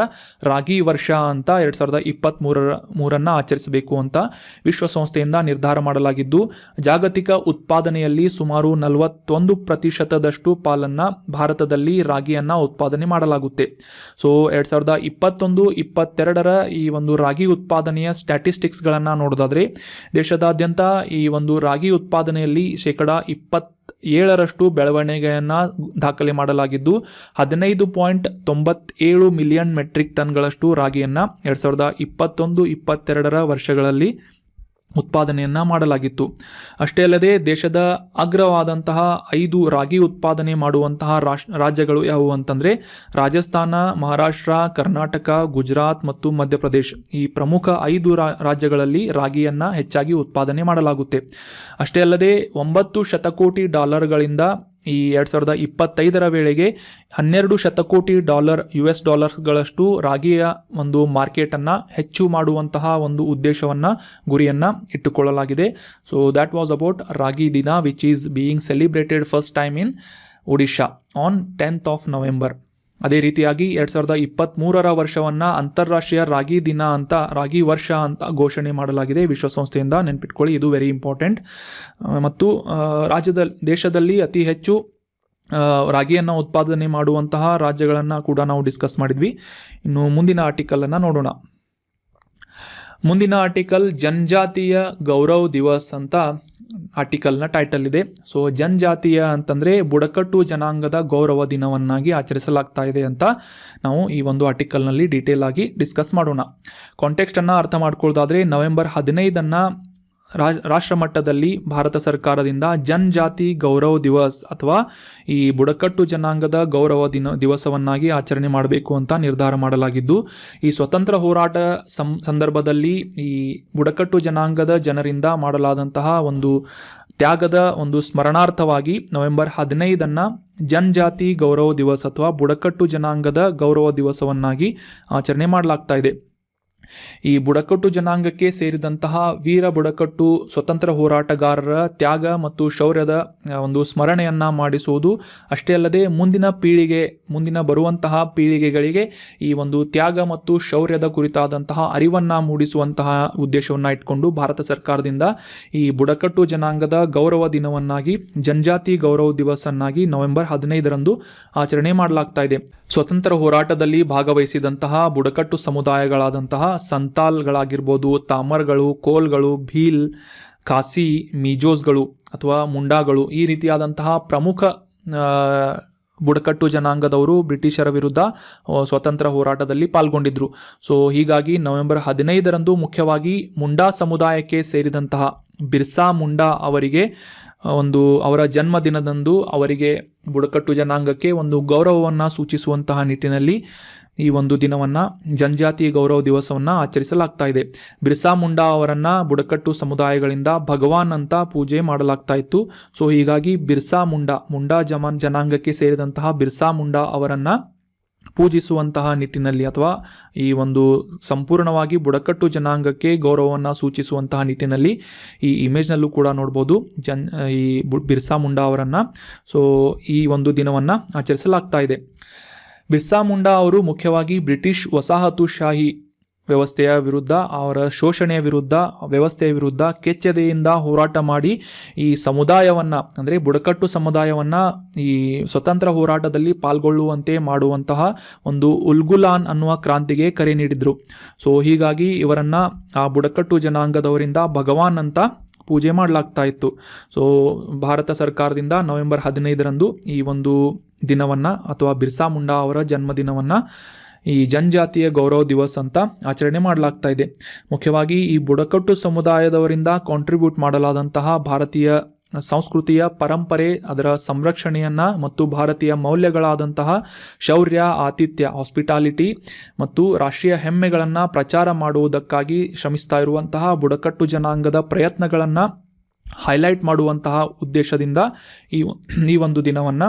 ರಾಗಿ ವರ್ಷ ಅಂತ 2023 ಆಚರಿಸಬೇಕು ಅಂತ ವಿಶ್ವಸಂಸ್ಥೆಯಿಂದ ನಿರ್ಧಾರ ಮಾಡಲಾಗಿದ್ದು, ಜಾಗತಿಕ ಉತ್ಪಾದನೆಯಲ್ಲಿ ಸುಮಾರು 41% ಪಾಲನ್ನು ಭಾರತದಲ್ಲಿ ರಾಗಿಯನ್ನು ಉತ್ಪಾದನೆ ಮಾಡಲಾಗುತ್ತೆ. ಸೊ 2021-22 ಈ ಒಂದು ರಾಗಿ ಉತ್ಪಾದನೆಯ ಸ್ಟ್ಯಾಟಿಸ್ಟಿಕ್ಸ್ಗಳನ್ನು ನೋಡೋದಾದರೆ ದೇಶದಾದ್ಯಂತ ಈ ಒಂದು ರಾಗಿ ಉತ್ಪಾದನೆಯಲ್ಲಿ 27% ಬೆಳವಣಿಗೆಯನ್ನು ದಾಖಲೆ ಮಾಡಲಾಗಿದ್ದು 15.97 ಮಿಲಿಯನ್ ಮೆಟ್ರಿಕ್ ಟನ್ಗಳಷ್ಟು ರಾಗಿಯನ್ನು 2021-22 ವರ್ಷಗಳಲ್ಲಿ ಉತ್ಪಾದನೆಯನ್ನು ಮಾಡಲಾಗಿತ್ತು. ಅಷ್ಟೇ ಅಲ್ಲದೆ ದೇಶದ ಅಗ್ರವಾದಂತಹ 5 ರಾಗಿ ಉತ್ಪಾದನೆ ಮಾಡುವಂತಹ ರಾಜ್ಯಗಳು ಯಾವುವು ಅಂತಂದರೆ ರಾಜಸ್ಥಾನ, ಮಹಾರಾಷ್ಟ್ರ, ಕರ್ನಾಟಕ, ಗುಜರಾತ್ ಮತ್ತು ಮಧ್ಯಪ್ರದೇಶ್. ಈ ಪ್ರಮುಖ 5 ರಾಜ್ಯಗಳಲ್ಲಿ ರಾಗಿಯನ್ನು ಹೆಚ್ಚಾಗಿ ಉತ್ಪಾದನೆ ಮಾಡಲಾಗುತ್ತೆ. ಅಷ್ಟೇ ಅಲ್ಲದೆ $9 ಶತಕೋಟಿ ಈ 2025 ವೇಳೆಗೆ 12 ಶತಕೋಟಿ US$ಗಳಷ್ಟು ರಾಗಿಯ ಒಂದು ಮಾರ್ಕೆಟನ್ನು ಹೆಚ್ಚು ಮಾಡುವಂತಹ ಒಂದು ಉದ್ದೇಶವನ್ನು ಗುರಿಯನ್ನು ಇಟ್ಟುಕೊಳ್ಳಲಾಗಿದೆ. So that was about ragi dina which is being celebrated first time in Odisha on 10th November. ಅದೇ ರೀತಿಯಾಗಿ 2023 ವರ್ಷವನ್ನು ಅಂತಾರಾಷ್ಟ್ರೀಯ ರಾಗಿ ದಿನ ಅಂತ, ರಾಗಿ ವರ್ಷ ಅಂತ ಘೋಷಣೆ ಮಾಡಲಾಗಿದೆ ವಿಶ್ವಸಂಸ್ಥೆಯಿಂದ. ನೆನ್ಪಿಟ್ಕೊಳ್ಳಿ, ಇದು ವೆರಿ ಇಂಪಾರ್ಟೆಂಟ್. ಮತ್ತು ದೇಶದಲ್ಲಿ ಅತಿ ಹೆಚ್ಚು ರಾಗಿಯನ್ನು ಉತ್ಪಾದನೆ ಮಾಡುವಂತಹ ರಾಜ್ಯಗಳನ್ನು ಕೂಡ ನಾವು ಡಿಸ್ಕಸ್ ಮಾಡಿದ್ವಿ. ಇನ್ನು ಮುಂದಿನ ಆರ್ಟಿಕಲನ್ನು ನೋಡೋಣ. ಮುಂದಿನ ಆರ್ಟಿಕಲ್ ಜನಜಾತೀಯ ಗೌರವ್ ದಿವಸ್ ಅಂತ ಆರ್ಟಿಕಲ್ನ ಟೈಟಲ್ ಇದೆ. ಸೊ ಜನಜಾತೀಯ ಅಂತಂದರೆ ಬುಡಕಟ್ಟು ಜನಾಂಗದ ಗೌರವ ದಿನವನ್ನಾಗಿ ಆಚರಿಸಲಾಗ್ತಾ ಇದೆ ಅಂತ ನಾವು ಈ ಒಂದು ಆರ್ಟಿಕಲ್ನಲ್ಲಿ ಡೀಟೇಲ್ ಆಗಿ ಡಿಸ್ಕಸ್ ಮಾಡೋಣ. ಕಾಂಟೆಕ್ಸ್ಟನ್ನು ಅರ್ಥ ಮಾಡ್ಕೊಳ್ಳೋದಾದರೆ, November 15 ರಾಷ್ಟ್ರ ಮಟ್ಟದಲ್ಲಿ ಭಾರತ ಸರ್ಕಾರದಿಂದ ಜನಜಾತಿ ಗೌರವ್ ದಿವಸ್ ಅಥವಾ ಈ ಬುಡಕಟ್ಟು ಜನಾಂಗದ ಗೌರವ ದಿವಸವನ್ನಾಗಿ ಆಚರಣೆ ಮಾಡಬೇಕು ಅಂತ ನಿರ್ಧಾರ ಮಾಡಲಾಗಿದ್ದು, ಈ ಸ್ವತಂತ್ರ ಹೋರಾಟ ಸಂದರ್ಭದಲ್ಲಿ ಈ ಬುಡಕಟ್ಟು ಜನಾಂಗದ ಜನರಿಂದ ಮಾಡಲಾದಂತಹ ಒಂದು ತ್ಯಾಗದ ಒಂದು ಸ್ಮರಣಾರ್ಥವಾಗಿ November 15 ಜನಜಾತಿ ಗೌರವ ದಿವಸ್ ಅಥವಾ ಬುಡಕಟ್ಟು ಜನಾಂಗದ ಗೌರವ ದಿವಸವನ್ನಾಗಿ ಆಚರಣೆ ಮಾಡಲಾಗ್ತಾ ಇದೆ. ಈ ಬುಡಕಟ್ಟು ಜನಾಂಗಕ್ಕೆ ಸೇರಿದಂತಹ ವೀರ ಬುಡಕಟ್ಟು ಸ್ವತಂತ್ರ ಹೋರಾಟಗಾರರ ತ್ಯಾಗ ಮತ್ತು ಶೌರ್ಯದ ಒಂದು ಸ್ಮರಣೆಯನ್ನು ಮಾಡಿಸುವುದು ಅಷ್ಟೇ ಅಲ್ಲದೆ ಮುಂದಿನ ಬರುವಂತಹ ಪೀಳಿಗೆಗಳಿಗೆ ಈ ಒಂದು ತ್ಯಾಗ ಮತ್ತು ಶೌರ್ಯದ ಕುರಿತಾದಂತಹ ಅರಿವನ್ನು ಮೂಡಿಸುವಂತಹ ಉದ್ದೇಶವನ್ನು ಇಟ್ಕೊಂಡು ಭಾರತ ಸರ್ಕಾರದಿಂದ ಈ ಬುಡಕಟ್ಟು ಜನಾಂಗದ ಗೌರವ ದಿನವನ್ನಾಗಿ ಜನಜಾತಿ ಗೌರವ ದಿವಸನ್ನಾಗಿ November 15 ಆಚರಣೆ ಮಾಡಲಾಗ್ತಾ ಇದೆ. ಸ್ವತಂತ್ರ ಹೋರಾಟದಲ್ಲಿ ಭಾಗವಹಿಸಿದಂತಹ ಬುಡಕಟ್ಟು ಸಮುದಾಯಗಳಾದಂತಹ ಸಂತಾಲ್ಗಳಾಗಿರ್ಬೋದು, ತಾಮರ್ಗಳು, ಕೋಲ್ಗಳು, ಭೀಲ್, ಖಾಸಿ, ಮಿಜೋಸ್ಗಳು ಅಥವಾ ಮುಂಡಾಗಳು, ಈ ರೀತಿಯಾದಂತಹ ಪ್ರಮುಖ ಬುಡಕಟ್ಟು ಜನಾಂಗದವರು ಬ್ರಿಟಿಷರ ವಿರುದ್ಧ ಸ್ವತಂತ್ರ ಹೋರಾಟದಲ್ಲಿ ಪಾಲ್ಗೊಂಡಿದ್ರು. ಸೊ ಹೀಗಾಗಿ November 15 ಮುಖ್ಯವಾಗಿ ಮುಂಡಾ ಸಮುದಾಯಕ್ಕೆ ಸೇರಿದಂತಹ ಬಿರ್ಸಾ ಮುಂಡಾ ಅವರಿಗೆ ಅವರ ಜನ್ಮದಿನದಂದು ಅವರಿಗೆ ಬುಡಕಟ್ಟು ಜನಾಂಗಕ್ಕೆ ಒಂದು ಗೌರವವನ್ನು ಸೂಚಿಸುವಂತಹ ನಿಟ್ಟಿನಲ್ಲಿ ಈ ಒಂದು ದಿನವನ್ನು ಜನಜಾತಿ ಗೌರವ ದಿವಸವನ್ನು ಆಚರಿಸಲಾಗ್ತಾ ಇದೆ. ಬಿರ್ಸಾ ಮುಂಡಾ ಅವರನ್ನು ಬುಡಕಟ್ಟು ಸಮುದಾಯಗಳಿಂದ ಭಗವಾನ್ ಅಂತ ಪೂಜೆ ಮಾಡಲಾಗ್ತಾ ಇತ್ತು. ಸೊ ಹೀಗಾಗಿ ಬಿರ್ಸಾ ಮುಂಡಾ ಜನಾಂಗಕ್ಕೆ ಸೇರಿದಂತಹ ಬಿರ್ಸಾ ಮುಂಡಾ ಅವರನ್ನು ಪೂಜಿಸುವಂತಹ ನಿಟ್ಟಿನಲ್ಲಿ ಅಥವಾ ಈ ಒಂದು ಸಂಪೂರ್ಣವಾಗಿ ಬುಡಕಟ್ಟು ಜನಾಂಗಕ್ಕೆ ಗೌರವವನ್ನು ಸೂಚಿಸುವಂತಹ ನಿಟ್ಟಿನಲ್ಲಿ ಈ ಇಮೇಜ್ನಲ್ಲೂ ಕೂಡ ನೋಡ್ಬೋದು ಈ ಬಿರ್ಸಾ ಮುಂಡಾ ಅವರನ್ನು. ಸೊ ಈ ಒಂದು ದಿನವನ್ನು ಆಚರಿಸಲಾಗ್ತಾ ಇದೆ. ಬಿರ್ಸಾ ಮುಂಡಾ ಅವರು ಮುಖ್ಯವಾಗಿ ಬ್ರಿಟಿಷ್ ವಸಾಹತುಶಾಹಿ ವ್ಯವಸ್ಥೆಯ ವಿರುದ್ಧ, ಅವರ ಶೋಷಣೆಯ ವಿರುದ್ಧ, ವ್ಯವಸ್ಥೆಯ ವಿರುದ್ಧ ಕೆಚ್ಚೆದೆಯಿಂದ ಹೋರಾಟ ಮಾಡಿ ಈ ಸಮುದಾಯವನ್ನು ಅಂದರೆ ಬುಡಕಟ್ಟು ಸಮುದಾಯವನ್ನು ಈ ಸ್ವತಂತ್ರ ಹೋರಾಟದಲ್ಲಿ ಪಾಲ್ಗೊಳ್ಳುವಂತೆ ಮಾಡುವಂತಹ ಒಂದು ಉಲ್ಗುಲಾನ್ ಅನ್ನುವ ಕ್ರಾಂತಿಗೆ ಕರೆ ನೀಡಿದರು. ಸೊ ಹೀಗಾಗಿ ಇವರನ್ನು ಆ ಬುಡಕಟ್ಟು ಜನಾಂಗದವರಿಂದ ಭಗವಾನ್ ಅಂತ ಪೂಜೆ ಮಾಡಲಾಗ್ತಾ ಇತ್ತು. ಸೊ ಭಾರತ ಸರ್ಕಾರದಿಂದ November 15 ಈ ಒಂದು ದಿನವನ್ನು ಅಥವಾ ಬಿರ್ಸಾ ಮುಂಡಾ ಅವರ ಜನ್ಮದಿನವನ್ನು ಈ ಜನಜಾತಿಯ ಗೌರವ ದಿವಸ್ ಅಂತ ಆಚರಣೆ ಮಾಡಲಾಗ್ತಾ ಇದೆ. ಮುಖ್ಯವಾಗಿ ಈ ಬುಡಕಟ್ಟು ಸಮುದಾಯದವರಿಂದ ಕಾಂಟ್ರಿಬ್ಯೂಟ್ ಮಾಡಲಾದಂತಹ ಭಾರತೀಯ ಸಂಸ್ಕೃತಿಯ ಪರಂಪರೆ, ಅದರ ಸಂರಕ್ಷಣೆಯನ್ನು ಮತ್ತು ಭಾರತೀಯ ಮೌಲ್ಯಗಳಾದಂತಹ ಶೌರ್ಯ, ಆತಿಥ್ಯ, ಹಾಸ್ಪಿಟಾಲಿಟಿ ಮತ್ತು ರಾಷ್ಟ್ರೀಯ ಹೆಮ್ಮೆಗಳನ್ನು ಪ್ರಚಾರ ಮಾಡುವುದಕ್ಕಾಗಿ ಶ್ರಮಿಸ್ತಾ ಇರುವಂತಹ ಬುಡಕಟ್ಟು ಜನಾಂಗದ ಪ್ರಯತ್ನಗಳನ್ನು ಹೈಲೈಟ್ ಮಾಡುವಂತಹ ಉದ್ದೇಶದಿಂದ ಈ ಒಂದು ದಿನವನ್ನು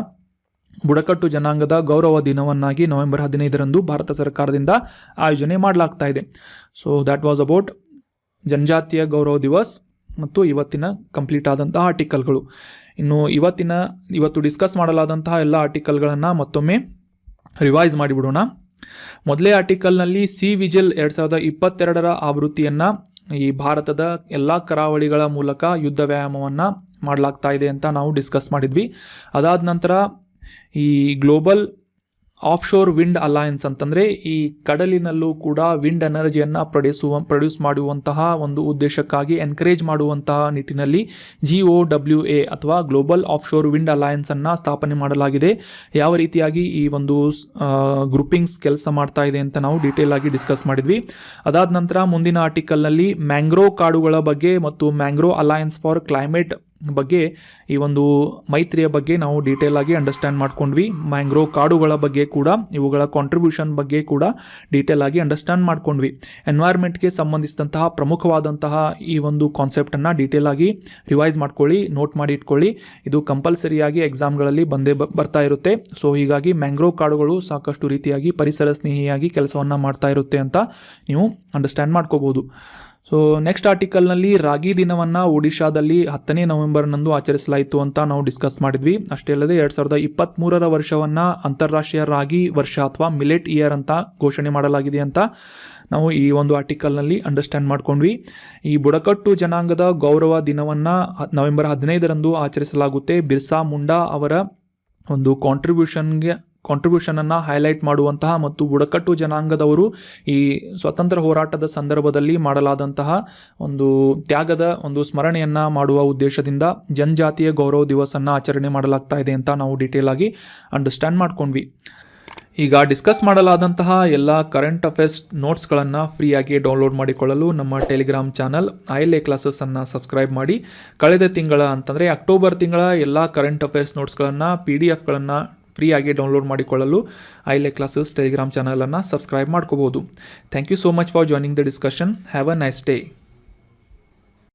ಬುಡಕಟ್ಟು ಜನಾಂಗದ ಗೌರವ ದಿನವನ್ನಾಗಿ November 15 ಭಾರತ ಸರ್ಕಾರದಿಂದ ಆಯೋಜನೆ ಮಾಡಲಾಗ್ತಾ ಇದೆ. ಸೊ ದ್ಯಾಟ್ ವಾಸ್ ಅಬೌಟ್ ಜನಜಾತಿಯ ಗೌರವ ದಿವಸ್ ಮತ್ತು ಇವತ್ತಿನ ಕಂಪ್ಲೀಟ್ ಆದಂತಹ ಆರ್ಟಿಕಲ್ಗಳು. ಇನ್ನು ಇವತ್ತು ಡಿಸ್ಕಸ್ ಮಾಡಲಾದಂತಹ ಎಲ್ಲ ಆರ್ಟಿಕಲ್ಗಳನ್ನು ಮತ್ತೊಮ್ಮೆ ರಿವೈಸ್ ಮಾಡಿಬಿಡೋಣ. ಮೊದಲೇ ಆರ್ಟಿಕಲ್ನಲ್ಲಿ ಸಿ ವಿಜಿಲ್ 2022 ಆವೃತ್ತಿಯನ್ನು ಈ ಭಾರತದ ಎಲ್ಲ ಕರಾವಳಿಗಳ ಮೂಲಕ ಯುದ್ಧ ವ್ಯಾಯಾಮವನ್ನು ಮಾಡಲಾಗ್ತಾ ಇದೆ ಅಂತ ನಾವು ಡಿಸ್ಕಸ್ ಮಾಡಿದ್ವಿ. ಅದಾದ ನಂತರ ಈ ಗ್ಲೋಬಲ್ ಆಫ್ಶೋರ್ ವಿಂಡ್ ಅಲಯನ್ಸ್ ಅಂತಂದರೆ ಈ ಕಡಲಿನಲ್ಲೂ ಕೂಡ ವಿಂಡ್ ಎನರ್ಜಿಯನ್ನು ಪ್ರೊಡ್ಯೂಸ್ ಮಾಡುವಂತಹ ಒಂದು ಉದ್ದೇಶಕ್ಕಾಗಿ ಎನ್ಕರೇಜ್ ಮಾಡುವಂತಹ ನಿಟ್ಟಿನಲ್ಲಿ GOWA ಅಥವಾ ಗ್ಲೋಬಲ್ ಆಫ್ಶೋರ್ ವಿಂಡ್ ಅಲಯನ್ಸನ್ನು ಸ್ಥಾಪನೆ ಮಾಡಲಾಗಿದೆ. ಯಾವ ರೀತಿಯಾಗಿ ಈ ಒಂದು ಗ್ರೂಪಿಂಗ್ಸ್ ಕೆಲಸ ಮಾಡ್ತಾ ಇದೆ ಅಂತ ನಾವು ಡೀಟೇಲ್ ಆಗಿ ಡಿಸ್ಕಸ್ ಮಾಡಿದ್ವಿ. ಅದಾದ ನಂತರ ಮುಂದಿನ ಆರ್ಟಿಕಲ್ನಲ್ಲಿ ಮ್ಯಾಂಗ್ರೋವ್ ಕಾಡುಗಳ ಬಗ್ಗೆ ಮತ್ತು ಮ್ಯಾಂಗ್ರೋವ್ ಅಲಯನ್ಸ್ ಫಾರ್ ಕ್ಲೈಮೇಟ್ ಬಗ್ಗೆ ಈ ಒಂದು ಮೈತ್ರಿಯ ಬಗ್ಗೆ ನಾವು ಡೀಟೇಲ್ ಆಗಿ ಅಂಡರ್ಸ್ಟ್ಯಾಂಡ್ ಮಾಡ್ಕೊಂಡ್ವಿ. ಮ್ಯಾಂಗ್ರೋವ್ ಕಾಡುಗಳ ಬಗ್ಗೆ ಕೂಡ, ಇವುಗಳ ಕಾಂಟ್ರಿಬ್ಯೂಷನ್ ಬಗ್ಗೆ ಕೂಡ ಡೀಟೇಲ್ ಆಗಿ ಅಂಡರ್ಸ್ಟ್ಯಾಂಡ್ ಮಾಡ್ಕೊಂಡ್ವಿ. ಎನ್ವೈರ್ಮೆಂಟ್ಗೆ ಸಂಬಂಧಿಸಿದಂತಹ ಪ್ರಮುಖವಾದಂತಹ ಈ ಒಂದು ಕಾನ್ಸೆಪ್ಟನ್ನು ಡೀಟೇಲ್ ಆಗಿ ರಿವೈಸ್ ಮಾಡ್ಕೊಳ್ಳಿ, ನೋಟ್ ಮಾಡಿ ಇಟ್ಕೊಳ್ಳಿ. ಇದು ಕಂಪಲ್ಸರಿಯಾಗಿ ಎಕ್ಸಾಮ್ಗಳಲ್ಲಿ ಬಂದೇ ಬರ್ತಾ ಇರುತ್ತೆ. ಸೊ ಹೀಗಾಗಿ ಮ್ಯಾಂಗ್ರೋವ್ ಕಾಡುಗಳು ಸಾಕಷ್ಟು ರೀತಿಯಾಗಿ ಪರಿಸರ ಸ್ನೇಹಿಯಾಗಿ ಕೆಲಸವನ್ನು ಮಾಡ್ತಾ ಇರುತ್ತೆ ಅಂತ ನೀವು ಅಂಡರ್ಸ್ಟ್ಯಾಂಡ್ ಮಾಡ್ಕೋಬೋದು. ಸೊ ನೆಕ್ಸ್ಟ್ ಆರ್ಟಿಕಲ್ನಲ್ಲಿ ರಾಗಿ ದಿನವನ್ನು ಒಡಿಶಾದಲ್ಲಿ 10ನೇ ನವೆಂಬರ್ನಂದು ಆಚರಿಸಲಾಯಿತು ಅಂತ ನಾವು ಡಿಸ್ಕಸ್ ಮಾಡಿದ್ವಿ. ಅಷ್ಟೇ ಅಲ್ಲದೆ 2023 ವರ್ಷವನ್ನು ಅಂತಾರಾಷ್ಟ್ರೀಯ ರಾಗಿ ವರ್ಷ ಅಥವಾ ಮಿಲೆಟ್ ಇಯರ್ ಅಂತ ಘೋಷಣೆ ಮಾಡಲಾಗಿದೆ ಅಂತ ನಾವು ಈ ಒಂದು ಆರ್ಟಿಕಲ್ನಲ್ಲಿ ಅಂಡರ್ಸ್ಟ್ಯಾಂಡ್ ಮಾಡ್ಕೊಂಡ್ವಿ. ಈ ಬುಡಕಟ್ಟು ಜನಾಂಗದ ಗೌರವ ದಿನವನ್ನು ನವೆಂಬರ್ 15ರಂದು ಆಚರಿಸಲಾಗುತ್ತೆ. ಬಿರ್ಸಾ ಮುಂಡಾ ಅವರ ಒಂದು ಕಾಂಟ್ರಿಬ್ಯೂಷನನ್ನು ಹೈಲೈಟ್ ಮಾಡುವಂತಹ ಮತ್ತು ಬುಡಕಟ್ಟು ಜನಾಂಗದವರು ಈ ಸ್ವಾತಂತ್ರ್ಯ ಹೋರಾಟದ ಸಂದರ್ಭದಲ್ಲಿ ಮಾಡಲಾದಂತಹ ಒಂದು ತ್ಯಾಗದ ಒಂದು ಸ್ಮರಣೆಯನ್ನು ಮಾಡುವ ಉದ್ದೇಶದಿಂದ ಜನಜಾತಿಯ ಗೌರವ ದಿವಸನ್ನು ಆಚರಣೆ ಮಾಡಲಾಗ್ತಾ ಇದೆ ಅಂತ ನಾವು ಡೀಟೇಲ್ ಆಗಿ ಅಂಡರ್ಸ್ಟ್ಯಾಂಡ್ ಮಾಡ್ಕೊಂಡ್ವಿ. ಈಗ ಡಿಸ್ಕಸ್ ಮಾಡಲಾದಂತಹ ಎಲ್ಲ ಕರೆಂಟ್ ಅಫೇರ್ಸ್ ನೋಟ್ಸ್ಗಳನ್ನು ಫ್ರೀಯಾಗಿ ಡೌನ್ಲೋಡ್ ಮಾಡಿಕೊಳ್ಳಲು ನಮ್ಮ ಟೆಲಿಗ್ರಾಮ್ ಚಾನಲ್ ILA ಕ್ಲಾಸಸ್ಸನ್ನು ಸಬ್ಸ್ಕ್ರೈಬ್ ಮಾಡಿ. ಕಳೆದ ತಿಂಗಳ ಅಂತಂದರೆ ಅಕ್ಟೋಬರ್ ತಿಂಗಳ ಎಲ್ಲ ಕರೆಂಟ್ ಅಫೇರ್ಸ್ ನೋಟ್ಸ್ಗಳನ್ನು PDF ಫ್ರೀಯಾಗಿ ಡೌನ್ಲೋಡ್ ಮಾಡಿಕೊಳ್ಳಲು ILA ಕ್ಲಾಸಸ್ ಟೆಲಿಗ್ರಾಮ್ ಚಾನಲನ್ನು ಸಬ್ಸ್ಕ್ರೈಬ್ ಮಾಡ್ಕೋಬೋದು. Thank you so much for joining the discussion. Have a nice day.